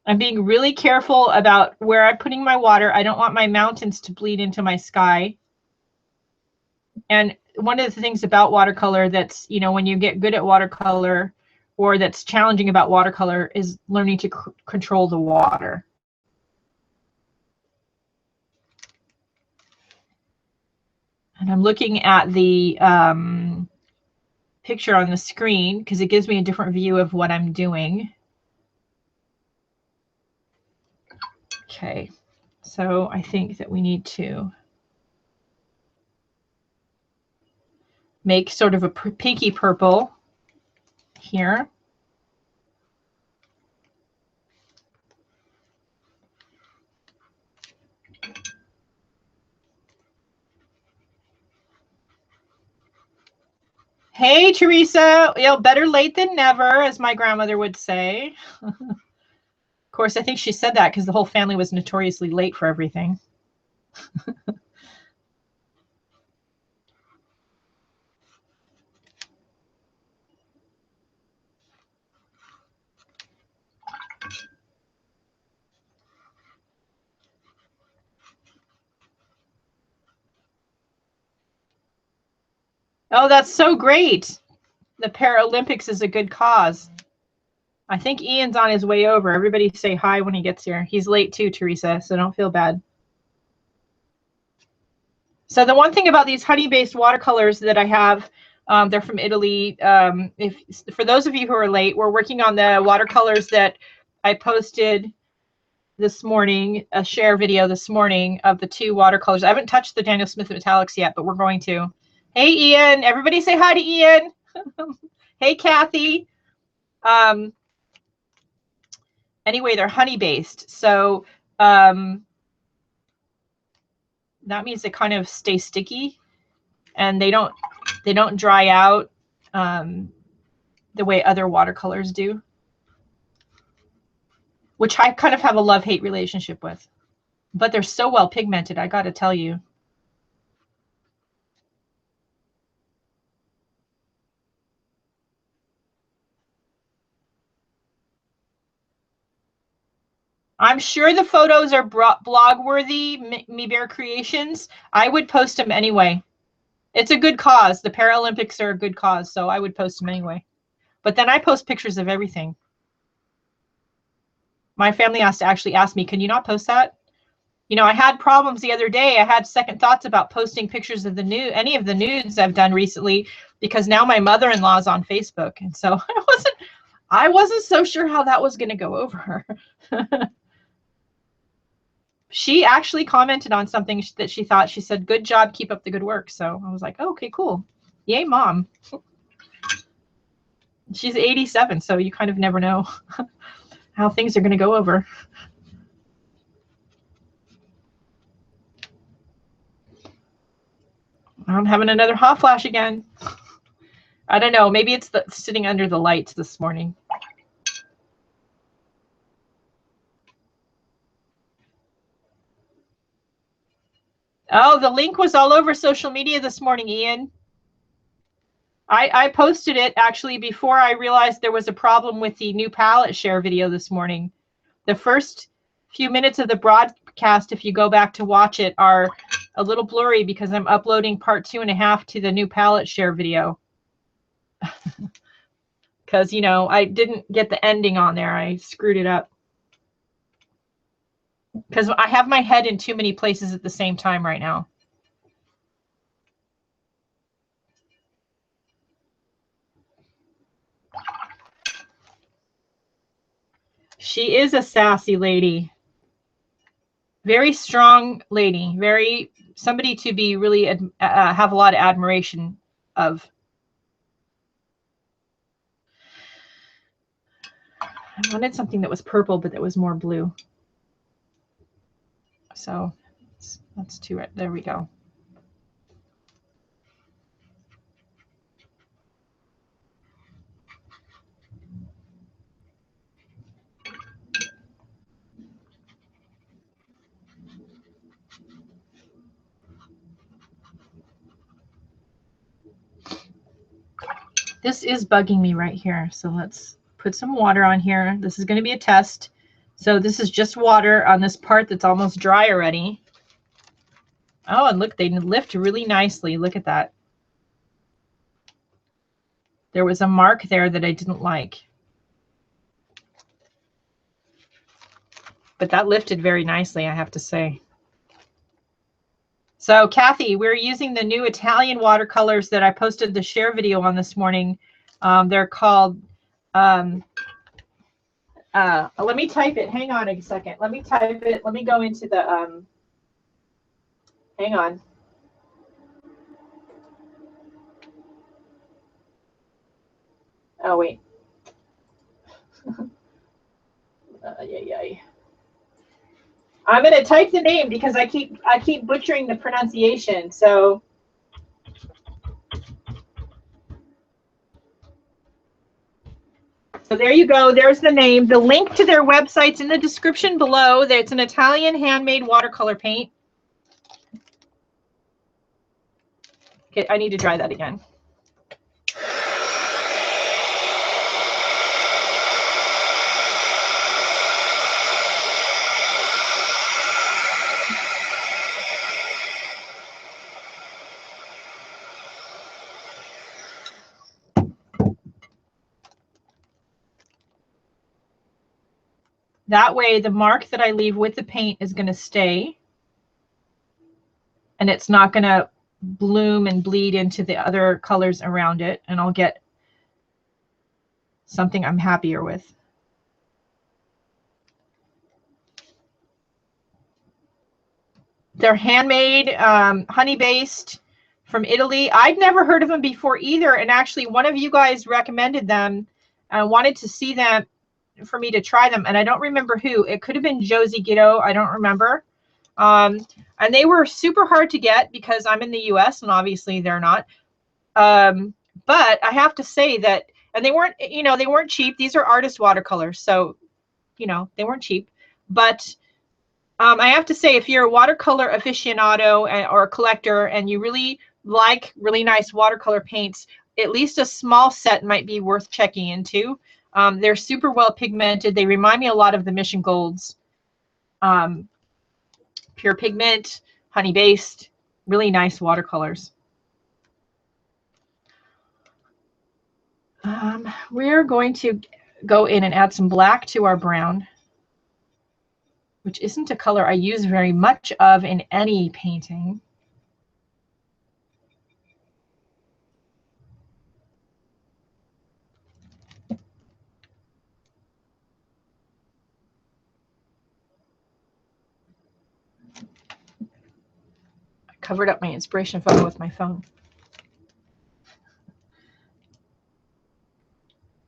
[SPEAKER 1] I'm being really careful about where I'm putting my water. I don't want my mountains to bleed into my sky. And one of the things about watercolor that's, when you get good at watercolor, or that's challenging about watercolor, is learning to control the water. And I'm looking at the picture on the screen because it gives me a different view of what I'm doing. Okay, so I think that we need to make sort of a pinky purple here. Hey, Teresa, better late than never, as my grandmother would say. Of course, I think she said that because the whole family was notoriously late for everything. Oh, that's so great. The Paralympics is a good cause. I think Ian's on his way over. Everybody say hi when he gets here. He's late too, Teresa, so don't feel bad. So the one thing about these honey-based watercolors that I have, they're from Italy. For those of you who are late, we're working on the watercolors that I posted this morning, a share video this morning of the 2 watercolors. I haven't touched the Daniel Smith Metallics yet, but we're going to. Hey, Ian. Everybody say hi to Ian. Hey, Kathy. Anyway, they're honey-based. So that means they kind of stay sticky, and they don't dry out the way other watercolors do, which I kind of have a love-hate relationship with. But they're so well pigmented, I got to tell you. I'm sure the photos are blog worthy, Me Bear Creations. I would post them anyway. It's a good cause. The Paralympics are a good cause, so I would post them anyway. But then I post pictures of everything. My family has to actually ask me, can you not post that? You know, I had problems the other day. I had second thoughts about posting pictures of any of the nudes I've done recently, because now my mother-in-law is on Facebook. And so I wasn't so sure how that was going to go over. She actually commented on something that she thought. She said, good job, keep up the good work. So I was like, oh, okay, cool. Yay, mom. She's 87, so you kind of never know how things are going to go over. I'm having another hot flash again. I don't know. Maybe it's sitting under the lights this morning. Oh, the link was all over social media this morning, Ian. I posted it actually before I realized there was a problem with the new palette share video this morning. The first few minutes of the broadcast, if you go back to watch it, are a little blurry because I'm uploading part 2.5 to the new palette share video. Because, you know, I didn't get the ending on there. I screwed it up. Because I have my head in too many places at the same time right now. She is a sassy lady. Very strong lady. Very somebody to be really have a lot of admiration of. I wanted something that was purple, but that was more blue. So let's do it. There we go. This is bugging me right here. So let's put some water on here. This is going to be a test. So this is just water on this part that's almost dry already. Oh, and look, they lift really nicely. Look at that. There was a mark there that I didn't like. But that lifted very nicely, I have to say. So Kathy, we're using the new Italian watercolors that I posted the share video on this morning. They're called, let me type it. Hang on a second. Let me type it. Let me go into the, hang on. Oh, wait. I'm going to type the name because I keep butchering the pronunciation. So there you go. There's the name. The link to their website's in the description below. It's an Italian handmade watercolor paint. Okay, I need to dry that again. That way the mark that I leave with the paint is going to stay, and it's not going to bloom and bleed into the other colors around it, and I'll get something I'm happier with. They're handmade, honey-based, from Italy. I'd never heard of them before either, and actually one of you guys recommended them and wanted to see them for me to try them, and I don't remember who. It could have been Josie Gitto. I don't remember. And they were super hard to get because I'm in the US and obviously they're not. But I have to say that, and they weren't, you know, they weren't cheap. These are artist watercolors, so, you know, they weren't cheap. But I have to say, if you're a watercolor aficionado or a collector and you really like really nice watercolor paints, at least a small set might be worth checking into. They're super well pigmented. They remind me a lot of the Mission Golds. Pure pigment, honey based, really nice watercolors. We're going to go in and add some black to our brown, which isn't a color I use very much of in any painting. I covered up my inspiration photo with my phone.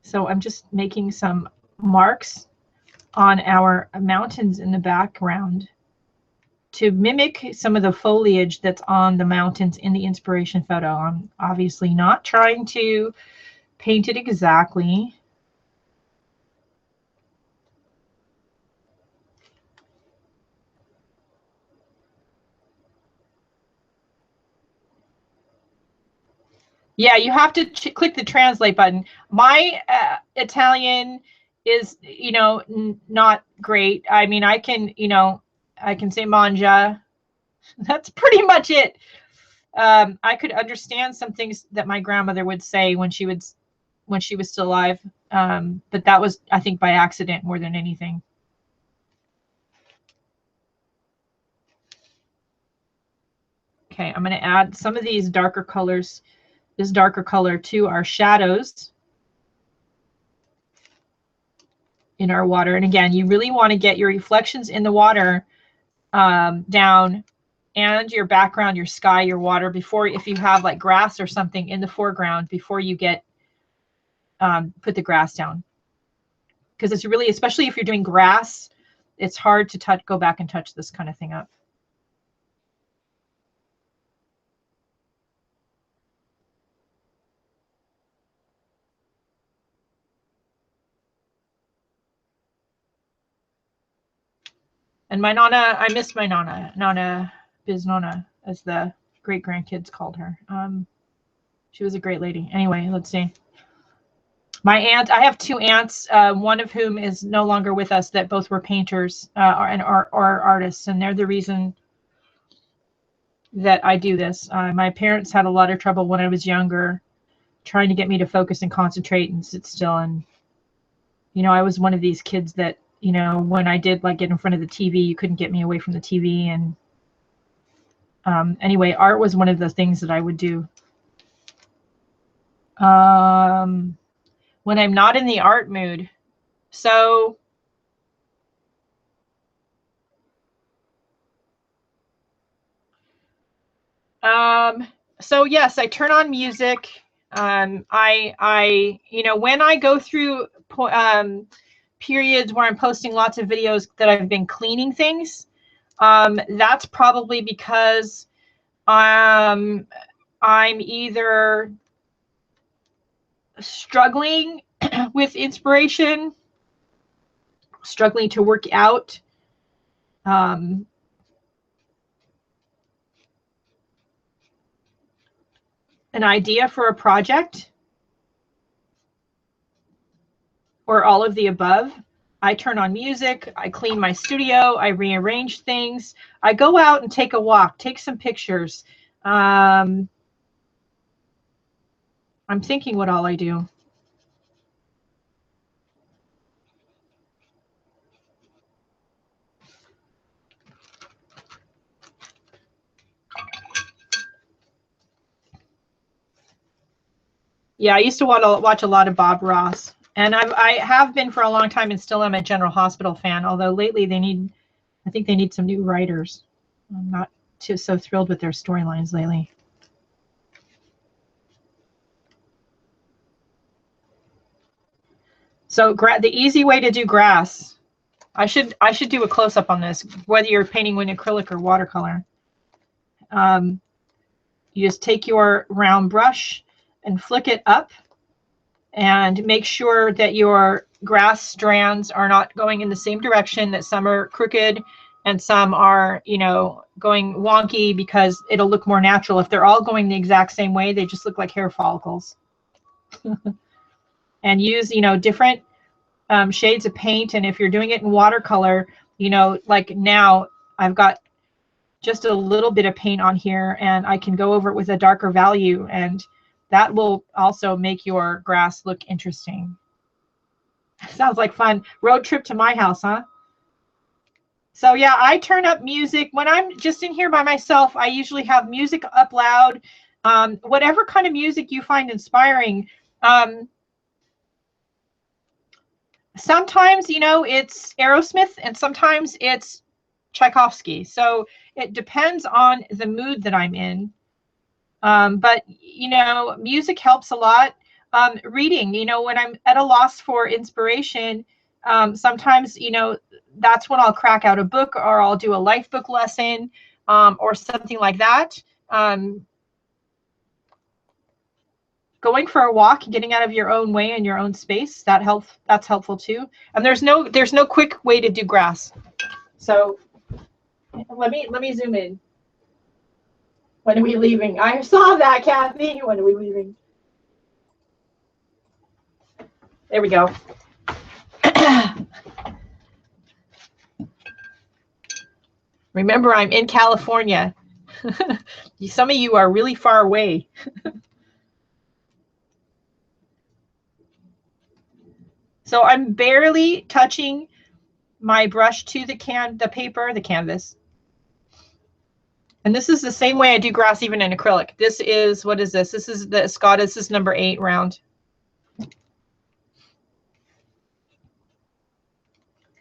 [SPEAKER 1] So I'm just making some marks on our mountains in the background to mimic some of the foliage that's on the mountains in the inspiration photo. I'm obviously not trying to paint it exactly. Yeah, you have to click the translate button. My Italian is, you know, not great. I mean, I can, you know, I can say mangia. That's pretty much it. I could understand some things that my grandmother would say when she was still alive. But that was, I think, by accident more than anything. Okay, I'm going to add some of these darker colors, this darker color, to our shadows in our water. And again, you really want to get your reflections in the water down, and your background, your sky, your water, before, if you have like grass or something in the foreground, before you get put the grass down. Because it's really, especially if you're doing grass, it's hard to go back and touch this kind of thing up. And my Nana, I miss my Nana, Nana Biznona, as the great grandkids called her. She was a great lady. Anyway, let's see. My aunt, I have two aunts, one of whom is no longer with us, that both were painters and are artists, and they're the reason that I do this. My parents had a lot of trouble when I was younger, trying to get me to focus and concentrate and sit still. And, you know, I was one of these kids that, you know, when I did like get in front of the TV, you couldn't get me away from the TV. And anyway, art was one of the things that I would do. When I'm not in the art mood. So so yes, I turn on music. I you know, when I go through periods where I'm posting lots of videos that I've been cleaning things, that's probably because I'm either struggling with inspiration, struggling to work out, an idea for a project, or all of the above. I turn on music, I clean my studio, I rearrange things, I go out and take a walk, take some pictures. I'm thinking what all I do. Yeah, I used to watch a lot of Bob Ross, and I have been for a long time, and still am a General Hospital fan. Although lately I think they need some new writers. I'm not so thrilled with their storylines lately. So the easy way to do grass, I should do a close up on this, whether you're painting with acrylic or watercolor. You just take your round brush and flick it up, and make sure that your grass strands are not going in the same direction, that some are crooked and some are, you know, going wonky, because it'll look more natural. If they're all going the exact same way, they just look like hair follicles. And use, you know, different shades of paint. And if you're doing it in watercolor, you know, like now I've got just a little bit of paint on here, and I can go over it with a darker value, and that will also make your grass look interesting. Sounds like fun. Road trip to my house, huh? So yeah, I turn up music. When I'm just in here by myself, I usually have music up loud. Whatever kind of music you find inspiring. Sometimes, you know, it's Aerosmith, and sometimes it's Tchaikovsky. So it depends on the mood that I'm in. But, you know, music helps a lot. Reading, you know, when I'm at a loss for inspiration, sometimes, you know, that's when I'll crack out a book, or I'll do a life book lesson, or something like that. Going for a walk, getting out of your own way and your own space, that's helpful too. And there's no quick way to do grass. So let me zoom in. When are we leaving? I saw that, Kathy. When are we leaving? There we go. Remember, I'm in California. Some of you are really far away. So I'm barely touching my brush to the canvas. And this is the same way I do grass even in acrylic. This is, what is this? This is the Escada. This is number 8 round.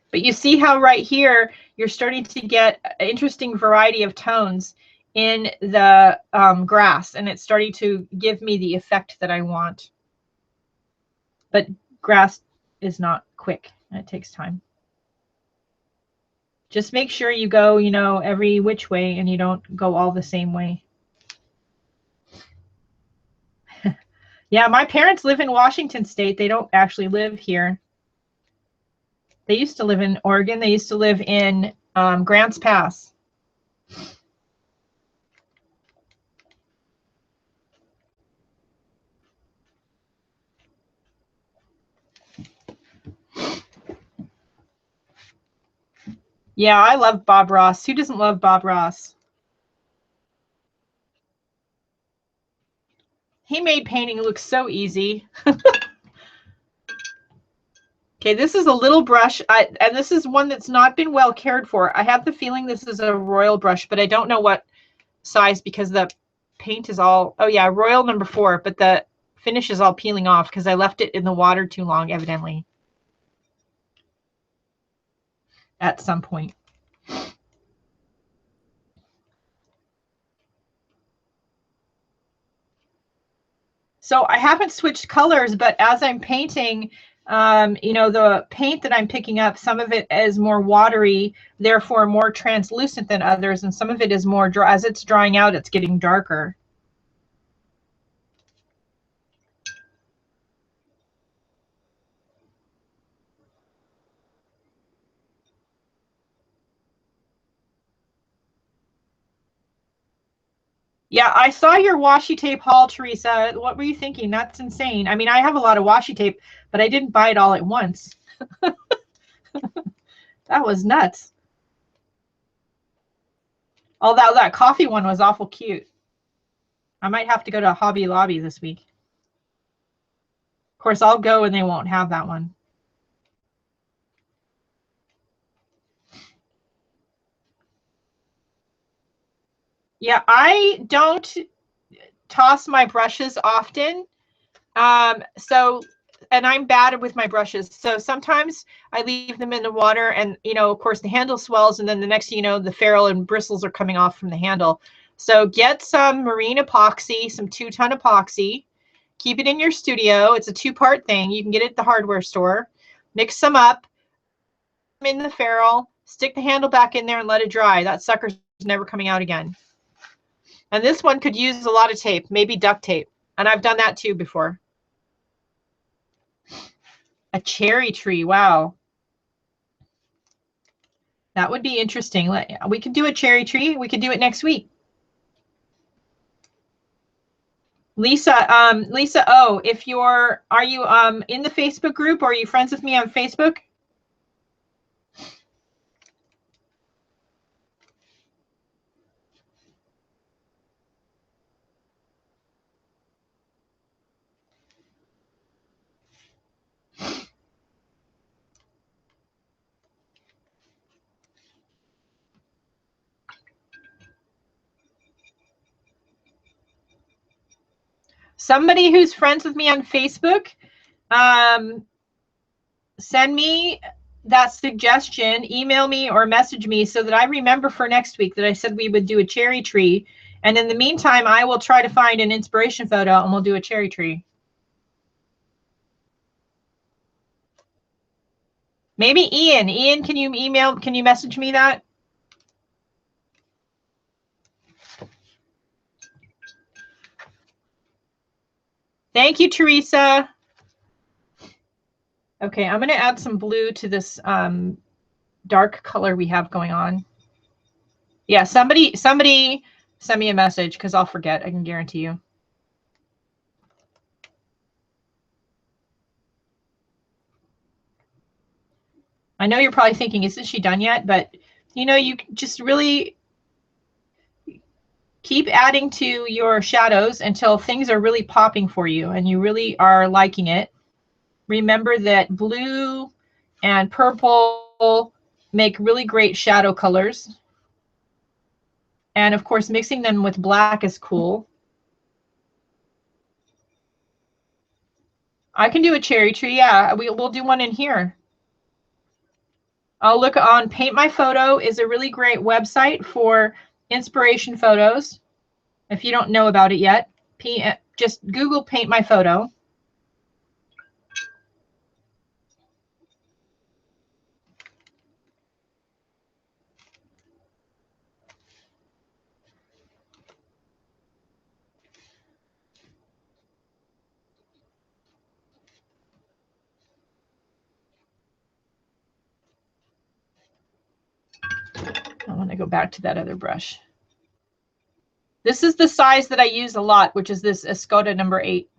[SPEAKER 1] But you see how right here, you're starting to get an interesting variety of tones in the grass, and it's starting to give me the effect that I want. But grass is not quick, and it takes time. Just make sure you go, you know, every which way, and you don't go all the same way. Yeah, my parents live in Washington State. They don't actually live here. They used to live in Oregon. They used to live in Grants Pass. Yeah, I love Bob Ross. Who doesn't love Bob Ross? He made painting look so easy. Okay, this is a little brush, and this is one that's not been well cared for. I have the feeling this is a Royal brush, but I don't know what size, because the paint is all, oh yeah, Royal number 4, but the finish is all peeling off because I left it in the water too long, evidently, at some point. So I haven't switched colors, but as I'm painting, you know, the paint that I'm picking up, some of it is more watery, therefore more translucent than others, and some of it is more dry. As it's drying out, it's getting darker. Yeah, I saw your washi tape haul, Teresa. What were you thinking? That's insane. I mean, I have a lot of washi tape, but I didn't buy it all at once. That was nuts. Although that coffee one was awful cute. I might have to go to Hobby Lobby this week. Of course, I'll go and they won't have that one. Yeah, I don't toss my brushes often. And I'm bad with my brushes. So sometimes I leave them in the water and, you know, of course the handle swells, and then the next thing you know, the ferrule and bristles are coming off from the handle. So get some marine epoxy, some 2-ton epoxy, keep it in your studio. It's a 2-part thing. You can get it at the hardware store. Mix some up in the ferrule, stick the handle back in there and let it dry. That sucker's never coming out again. And this one could use a lot of tape, maybe duct tape. And I've done that too before. A cherry tree, wow. That would be interesting. We could do a cherry tree. We could do it next week. Lisa, Lisa O, if you're, are you in the Facebook group, or are you friends with me on Facebook? Somebody who's friends with me on Facebook, send me that suggestion, email me or message me so that I remember for next week that I said we would do a cherry tree. And in the meantime, I will try to find an inspiration photo and we'll do a cherry tree. Maybe Ian. Ian, can you message me that? Thank you, Teresa. Okay, I'm going to add some blue to this dark color we have going on. Yeah, somebody send me a message because I'll forget. I can guarantee you. I know you're probably thinking, isn't she done yet? But, you know, you just really keep adding to your shadows until things are really popping for you and you really are liking it. Remember that blue and purple make really great shadow colors. And of course, mixing them with black is cool. I can do a cherry tree. Yeah, we'll do one in here. I'll look on Paint My Photo is a really great website for inspiration photos. If you don't know about it yet, just Google Paint My Photo. I want to go back to that other brush. This is the size that I use a lot, which is this Escoda number 8.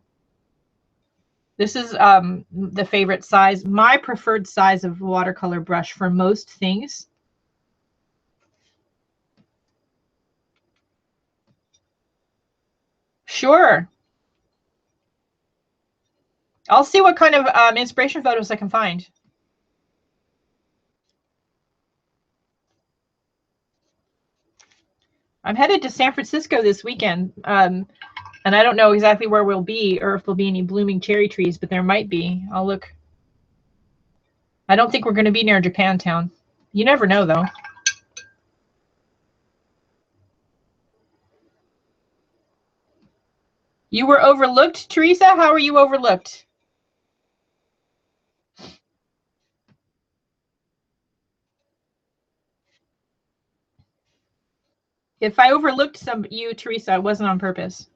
[SPEAKER 1] This is the favorite size, my preferred size of watercolor brush for most things. Sure. I'll see what kind of inspiration photos I can find. I'm headed to San Francisco this weekend, and I don't know exactly where we'll be or if there'll be any blooming cherry trees, but there might be. I'll look. I don't think we're going to be near Japantown. You never know, though. You were overlooked, Teresa? How were you overlooked? If I overlooked you, Teresa, it wasn't on purpose.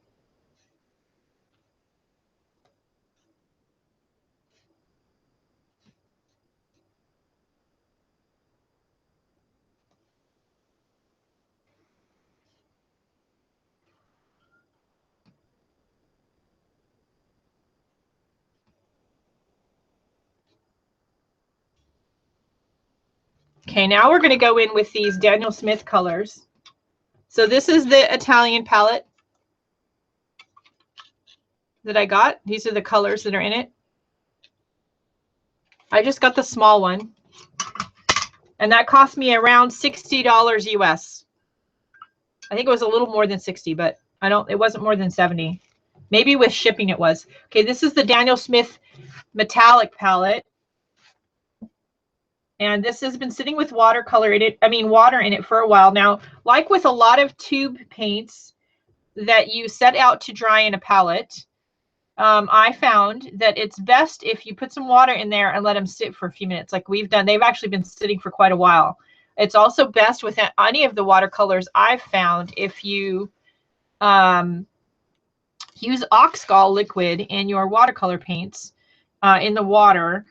[SPEAKER 1] Okay, now we're going to go in with these Daniel Smith colors. So this is the Italian palette that I got. These are the colors that are in it. I just got the small one. And that cost me around $60 US. I think it was a little more than 60, but it wasn't more than 70. Maybe with shipping it was. Okay, this is the Daniel Smith metallic palette. And this has been sitting with watercolor in it, water in it for a while now. Like with a lot of tube paints that you set out to dry in a palette, I found that it's best if you put some water in there and let them sit for a few minutes like we've done. They've actually been sitting for quite a while. It's also best with any of the watercolors I've found if you use oxgall liquid in your watercolor paints in the water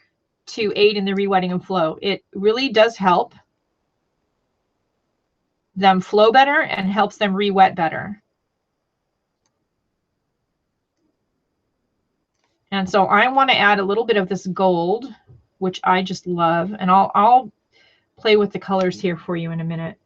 [SPEAKER 1] to aid in the rewetting and flow. It really does help them flow better and helps them re-wet better. And so I want to add a little bit of this gold, which I just love, and I'll play with the colors here for you in a minute.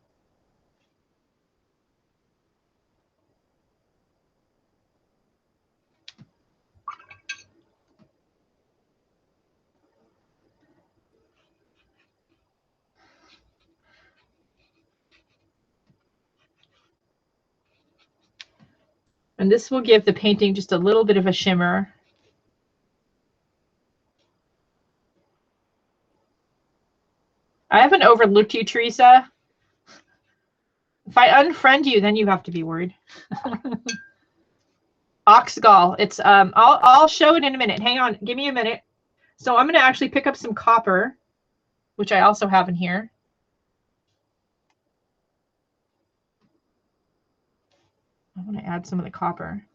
[SPEAKER 1] And this will give the painting just a little bit of a shimmer. I haven't overlooked you, Teresa. If I unfriend you, then you have to be worried. Oxgall. It's I'll show it in a minute. Hang on, give me a minute. So I'm going to actually pick up some copper, which I also have in here. I want to add some of the copper.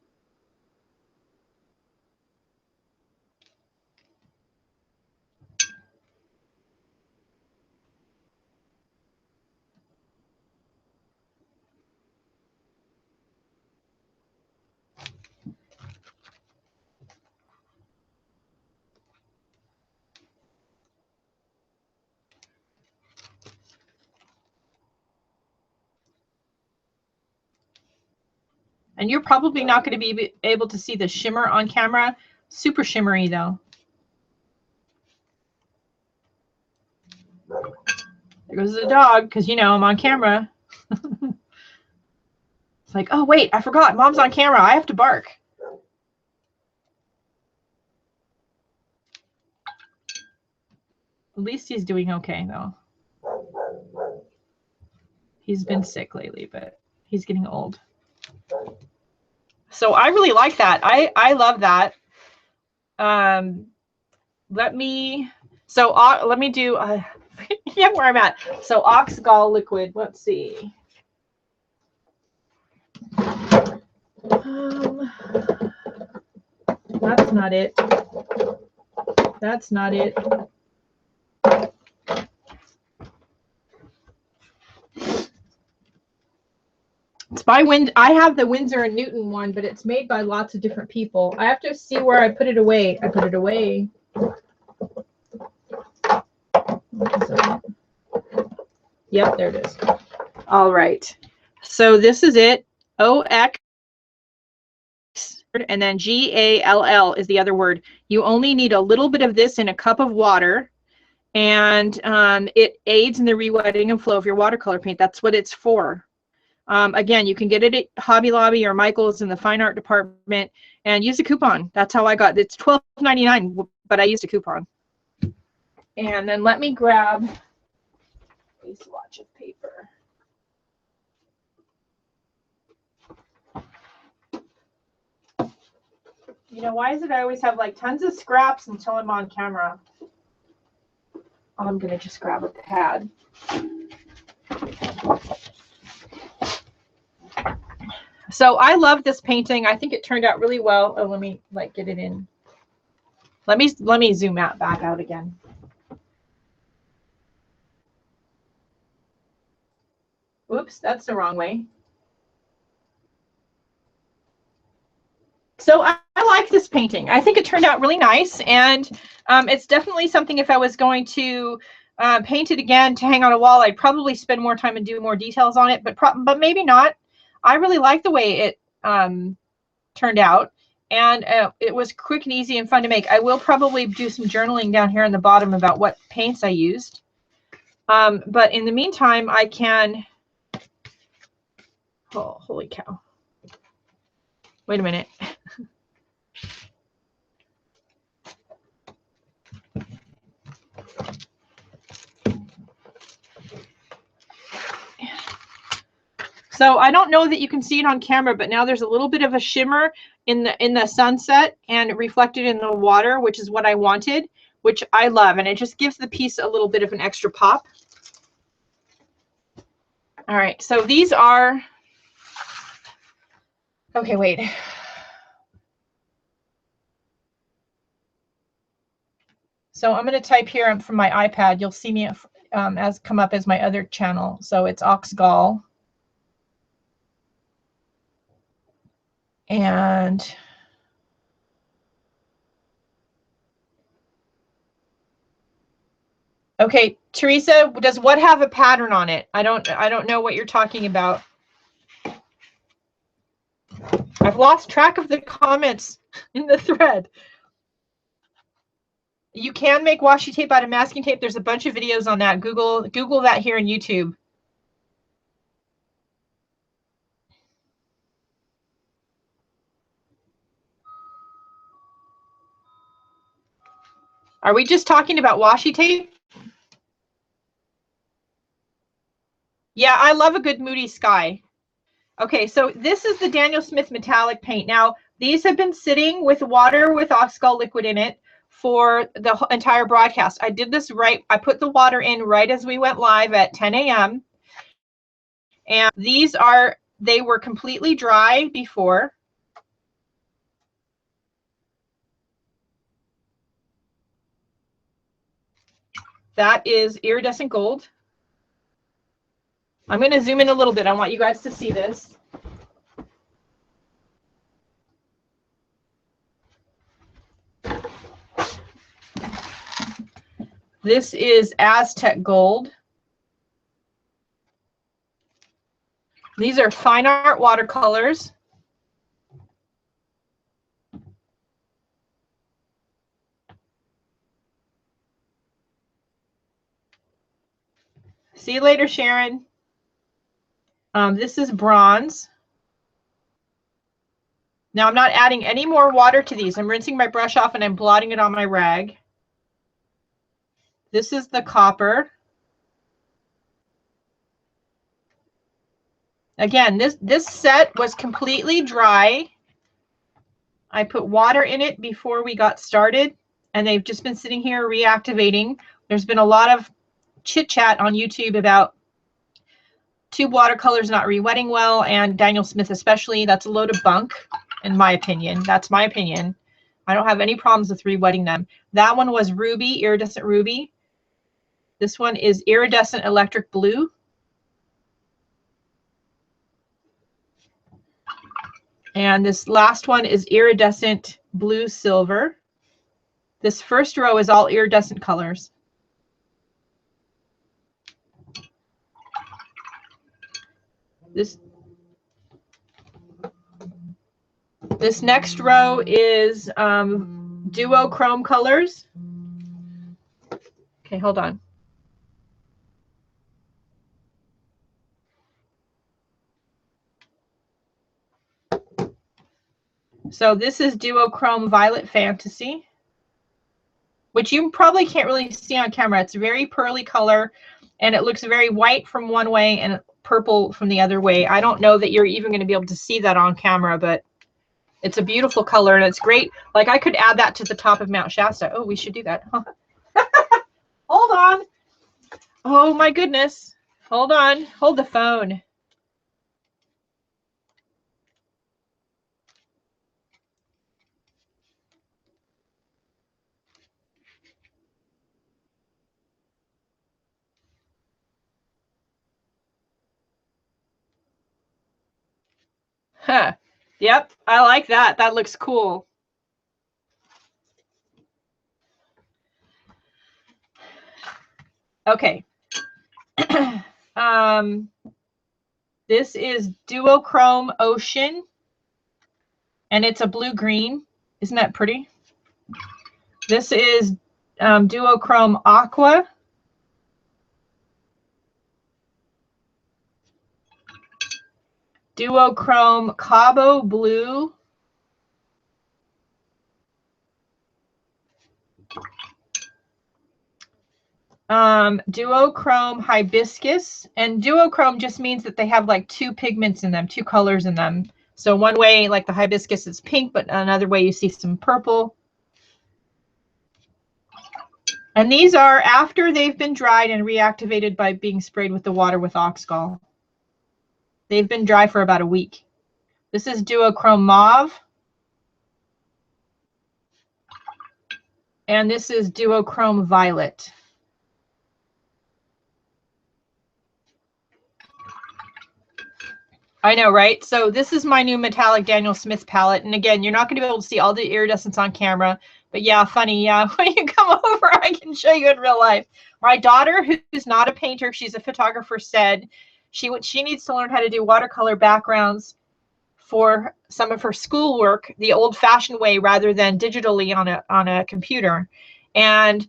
[SPEAKER 1] And you're probably not going to be able to see the shimmer on camera. Super shimmery though. There goes the dog, because you know I'm on camera. It's like, oh wait, I forgot. Mom's on camera. I have to bark. At least he's doing okay though. He's been sick lately, but he's getting old. So I really like that. I love that. Let me do yeah, where I'm at. So oxgall liquid. Let's see. That's not it. That's not it. It's by I have the Winsor and Newton one, but it's made by lots of different people. I have to see where I put it away. I put it away. Yep, there it is. All right. So this is it. OX and then GALL is the other word. You only need a little bit of this in a cup of water, and it aids in the rewetting and flow of your watercolor paint. That's what it's for. Again, you can get it at Hobby Lobby or Michael's in the fine art department, and use a coupon. That's how I got it. It's $12.99, but I used a coupon. And then let me grab a swatch of paper. You know, why is it I always have like tons of scraps until I'm on camera? I'm going to just grab a pad. So I love this painting. I think it turned out really well. Oh, let me like get it in. Let me zoom out back out again. Whoops, that's the wrong way. So I like this painting. I think it turned out really nice, and it's definitely something, if I was going to paint it again to hang on a wall, I'd probably spend more time and do more details on it, but maybe not. I really like the way it turned out, and it was quick and easy and fun to make. I will probably do some journaling down here in the bottom about what paints I used. But in the meantime, I can, oh, holy cow. Wait a minute. So I don't know that you can see it on camera, but now there's a little bit of a shimmer in the sunset and reflected in the water, which is what I wanted, which I love. And it just gives the piece a little bit of an extra pop. All right, so these are, okay, wait. So I'm going to type here from my iPad. You'll see me as come up as my other channel. So it's Oxgall. And okay, Teresa, does what have a pattern on it? I don't know what you're talking about. I've lost track of the comments in the thread. You can make washi tape out of masking tape. There's a bunch of videos on that. Google that here on YouTube. Are we just talking about washi tape? Yeah, I love a good moody sky. Okay, so this is the Daniel Smith metallic paint. Now, these have been sitting with water with Oxgall liquid in it for the entire broadcast. I did this right. I put the water in right as we went live at 10 a.m. And these are, they were completely dry before. That is iridescent gold. I'm going to zoom in a little bit. I want you guys to see this. This is Aztec gold. These are fine art watercolors. See you later, Sharon. This is bronze. Now I'm not adding any more water to these. I'm rinsing my brush off and I'm blotting it on my rag. This is the copper. Again, this set was completely dry. I put water in it before we got started, and they've just been sitting here reactivating. There's been a lot of chit chat on YouTube about tube watercolors not re-wetting well, and Daniel Smith especially. That's a load of bunk, in my opinion. That's my opinion. I don't have any problems with re-wetting them. That one was ruby, iridescent ruby. This one is iridescent electric blue. And this last one is iridescent blue silver. This first row is all iridescent colors. This next row is duochrome colors. Okay, hold on. So this is duochrome violet fantasy, which you probably can't really see on camera. It's a very pearly color, and it looks very white from one way and purple from the other way. I don't know that you're even going to be able to see that on camera, but it's a beautiful color and it's great. Like I could add that to the top of Mount Shasta. Oh, we should do that. Hold on. Oh my goodness. Hold on. Hold the phone. Huh. Yep, I like that. That looks cool. Okay. This is duochrome ocean, and it's a blue-green. Isn't that pretty? This is duochrome aqua. Duochrome Cabo blue. Duochrome hibiscus, and duochrome just means that they have like two pigments in them, two colors in them. So one way, like the hibiscus, is pink, but another way you see some purple. And these are after they've been dried and reactivated by being sprayed with the water with oxgall. They've been dry for about a week. This is duochrome mauve. And this is duochrome violet. I know, right? So this is my new metallic Daniel Smith palette. And again, you're not going to be able to see all the iridescence on camera. But yeah, funny. Yeah, when you come over, I can show you in real life. My daughter, who's not a painter, she's a photographer, said she needs to learn how to do watercolor backgrounds for some of her schoolwork the old-fashioned way rather than digitally on a computer. And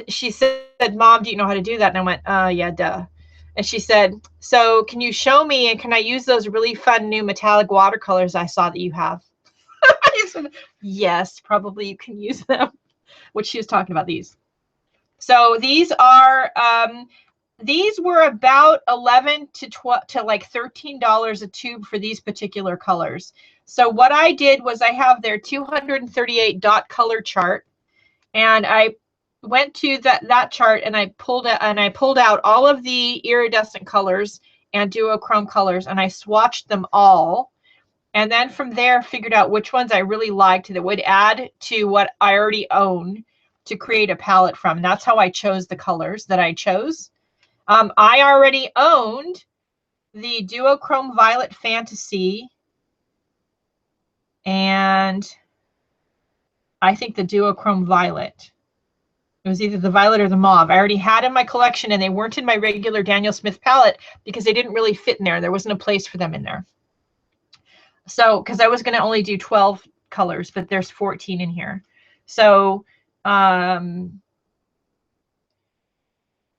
[SPEAKER 1] she said, "Mom, do you know how to do that?" And I went, yeah, duh. And she said, "So can you show me, and can I use those really fun new metallic watercolors I saw that you have?" I said, yes, probably you can use them, which she was talking about these. So these are, these were about $11 to like $13 a tube for these particular colors. So what I did was I have their 238 dot color chart, and I went to that chart and I pulled out all of the iridescent colors and duochrome colors, and I swatched them all. And then from there, figured out which ones I really liked that would add to what I already own to create a palette from. And that's how I chose the colors that I chose. I already owned the duochrome violet fantasy, and I think the duochrome violet. It was either the violet or the mauve. I already had in my collection, and they weren't in my regular Daniel Smith palette because they didn't really fit in there. There wasn't a place for them in there. So, because I was going to only do 12 colors, but there's 14 in here. So,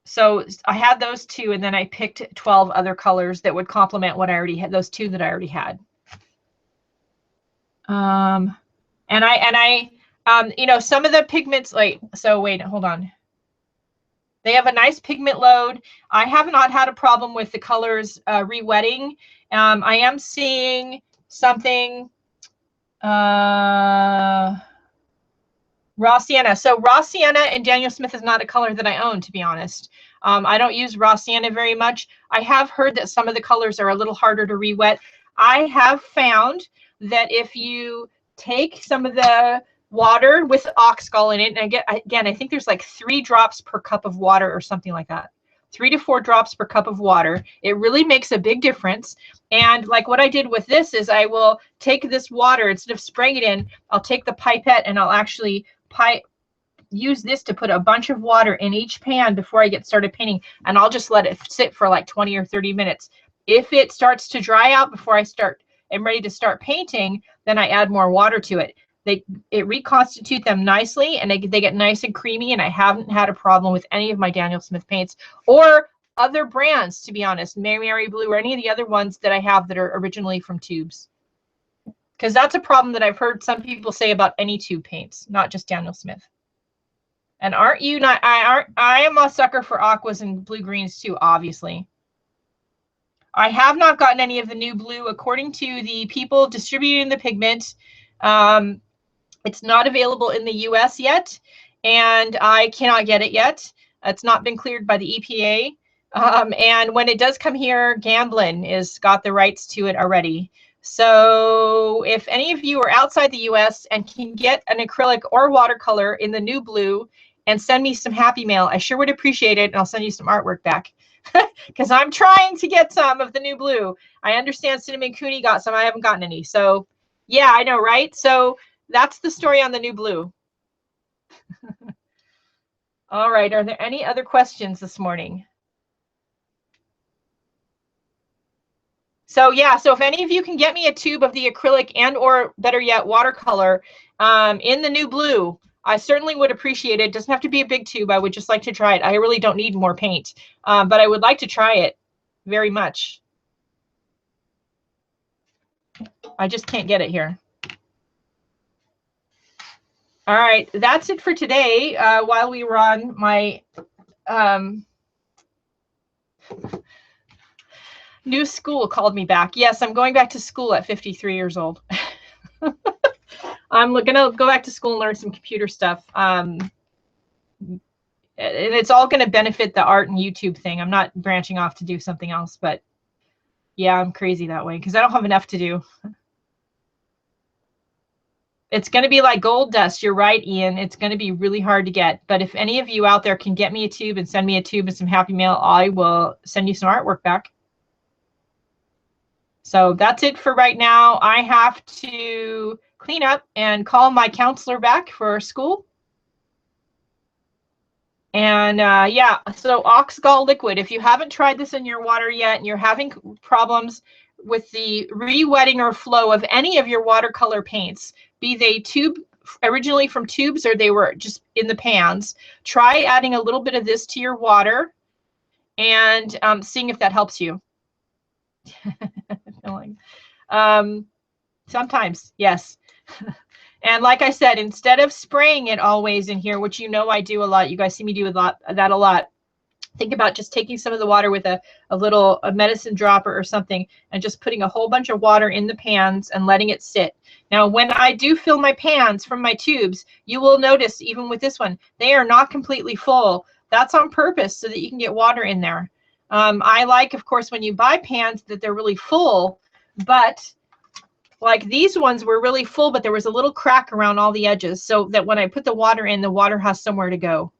[SPEAKER 1] so I had those two, and then I picked 12 other colors that would complement what I already had, those two that I already had. You know, some of the pigments, like, so wait, hold on. They have a nice pigment load. I have not had a problem with the colors re-wetting. I am seeing something, raw sienna. So raw sienna and Daniel Smith is not a color that I own, to be honest. I don't use raw sienna very much. I have heard that some of the colors are a little harder to re-wet. I have found that if you take some of the water with oxgall in it, and again, I think there's like 3 drops per cup of water or something like that. 3 to 4 drops per cup of water. It really makes a big difference. And like what I did with this is I will take this water, instead of spraying it in, I'll take the pipette and I'll actually use this to put a bunch of water in each pan before I get started painting. And I'll just let it sit for like 20 or 30 minutes. If it starts to dry out before I'm ready to start painting, then I add more water to it. It reconstitutes them nicely, and they get nice and creamy, and I haven't had a problem with any of my Daniel Smith paints or other brands, to be honest, Mary Blue or any of the other ones that I have that are originally from tubes. Because that's a problem that I've heard some people say about any tube paints, not just Daniel Smith. And aren't you not? I am a sucker for aquas and blue greens too, obviously. I have not gotten any of the new blue. According to the people distributing the pigment, it's not available in the US yet, and I cannot get it yet. It's not been cleared by the EPA. And when it does come here, Gamblin has got the rights to it already. So if any of you are outside the US and can get an acrylic or watercolor in the new blue and send me some happy mail, I sure would appreciate it, and I'll send you some artwork back. Because I'm trying to get some of the new blue. I understand Cinnamon Cooney got some. I haven't gotten any. So yeah, I know, right? So that's the story on the new blue. All right. Are there any other questions this morning? So yeah, so if any of you can get me a tube of the acrylic and or better yet, watercolor in the new blue, I certainly would appreciate it. It doesn't have to be a big tube. I would just like to try it. I really don't need more paint, but I would like to try it very much. I just can't get it here. All right, that's it for today. While we were on my New school called me back. Yes, I'm going back to school at 53 years old. I'm gonna go back to school and learn some computer stuff. And it's all gonna benefit the art and YouTube thing. I'm not branching off to do something else, but yeah, I'm crazy that way because I don't have enough to do. It's going to be like gold dust. You're right, Ian. It's going to be really hard to get. But if any of you out there can get me a tube and send me a tube and some Happy Mail, I will send you some artwork back. So that's it for right now. I have to clean up and call my counselor back for school. And yeah, so ox gall liquid. If you haven't tried this in your water yet and you're having problems with the re-wetting or flow of any of your watercolor paints, be they tube originally from tubes or they were just in the pans, try adding a little bit of this to your water and seeing if that helps you. Sometimes, yes. And like I said, instead of spraying it always in here, which you know I do a lot, you guys see me do that a lot, think about just taking some of the water with a medicine dropper or something and just putting a whole bunch of water in the pans and letting it sit. Now, when I do fill my pans from my tubes, you will notice, even with this one, they are not completely full. That's on purpose so that you can get water in there. I like, of course, when you buy pans that they're really full, but like these ones were really full, but there was a little crack around all the edges so that when I put the water in, the water has somewhere to go.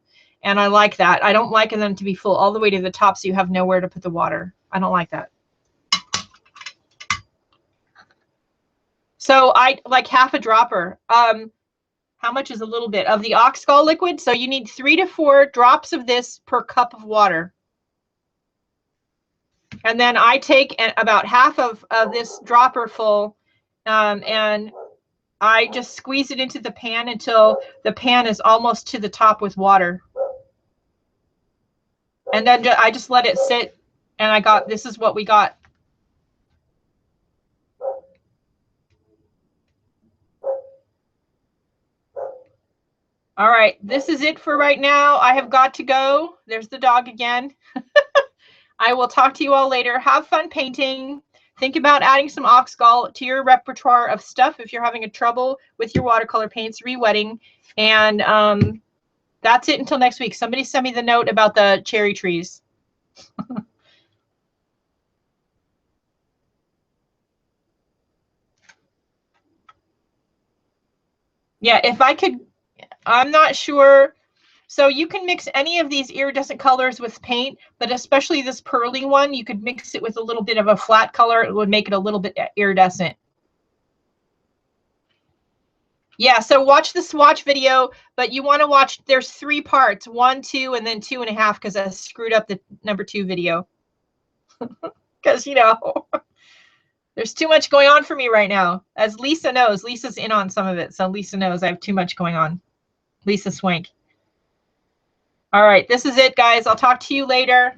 [SPEAKER 1] And I like that. I don't like them to be full all the way to the top so you have nowhere to put the water. I don't like that. So I like half a dropper. How much is a little bit of the ox gall liquid? So you need 3 to 4 drops of this per cup of water. And then I take about half of this dropper full and I just squeeze it into the pan until the pan is almost to the top with water. And then I just let it sit, and this is what we got. All right, this is it for right now. I have got to go. There's the dog again. I will talk to you all later. Have fun painting. Think about adding some ox gall to your repertoire of stuff if you're having a trouble with your watercolor paints, re-wetting. And that's it until next week. Somebody send me the note about the cherry trees. Yeah, if I could, I'm not sure. So you can mix any of these iridescent colors with paint, but especially this pearly one, you could mix it with a little bit of a flat color. It would make it a little bit iridescent. Yeah, so watch the swatch video, but you want to watch, there's 3 parts, 1, 2, and then 2.5, because I screwed up the number 2 video. Because, you know, there's too much going on for me right now. As Lisa knows, Lisa's in on some of it, so Lisa knows I have too much going on. Lisa Swank. All right, this is it, guys. I'll talk to you later.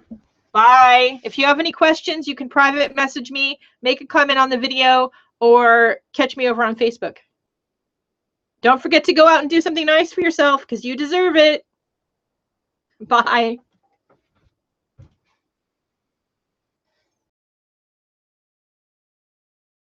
[SPEAKER 1] Bye. If you have any questions, you can private message me, make a comment on the video, or catch me over on Facebook. Don't forget to go out and do something nice for yourself because you deserve it. Bye.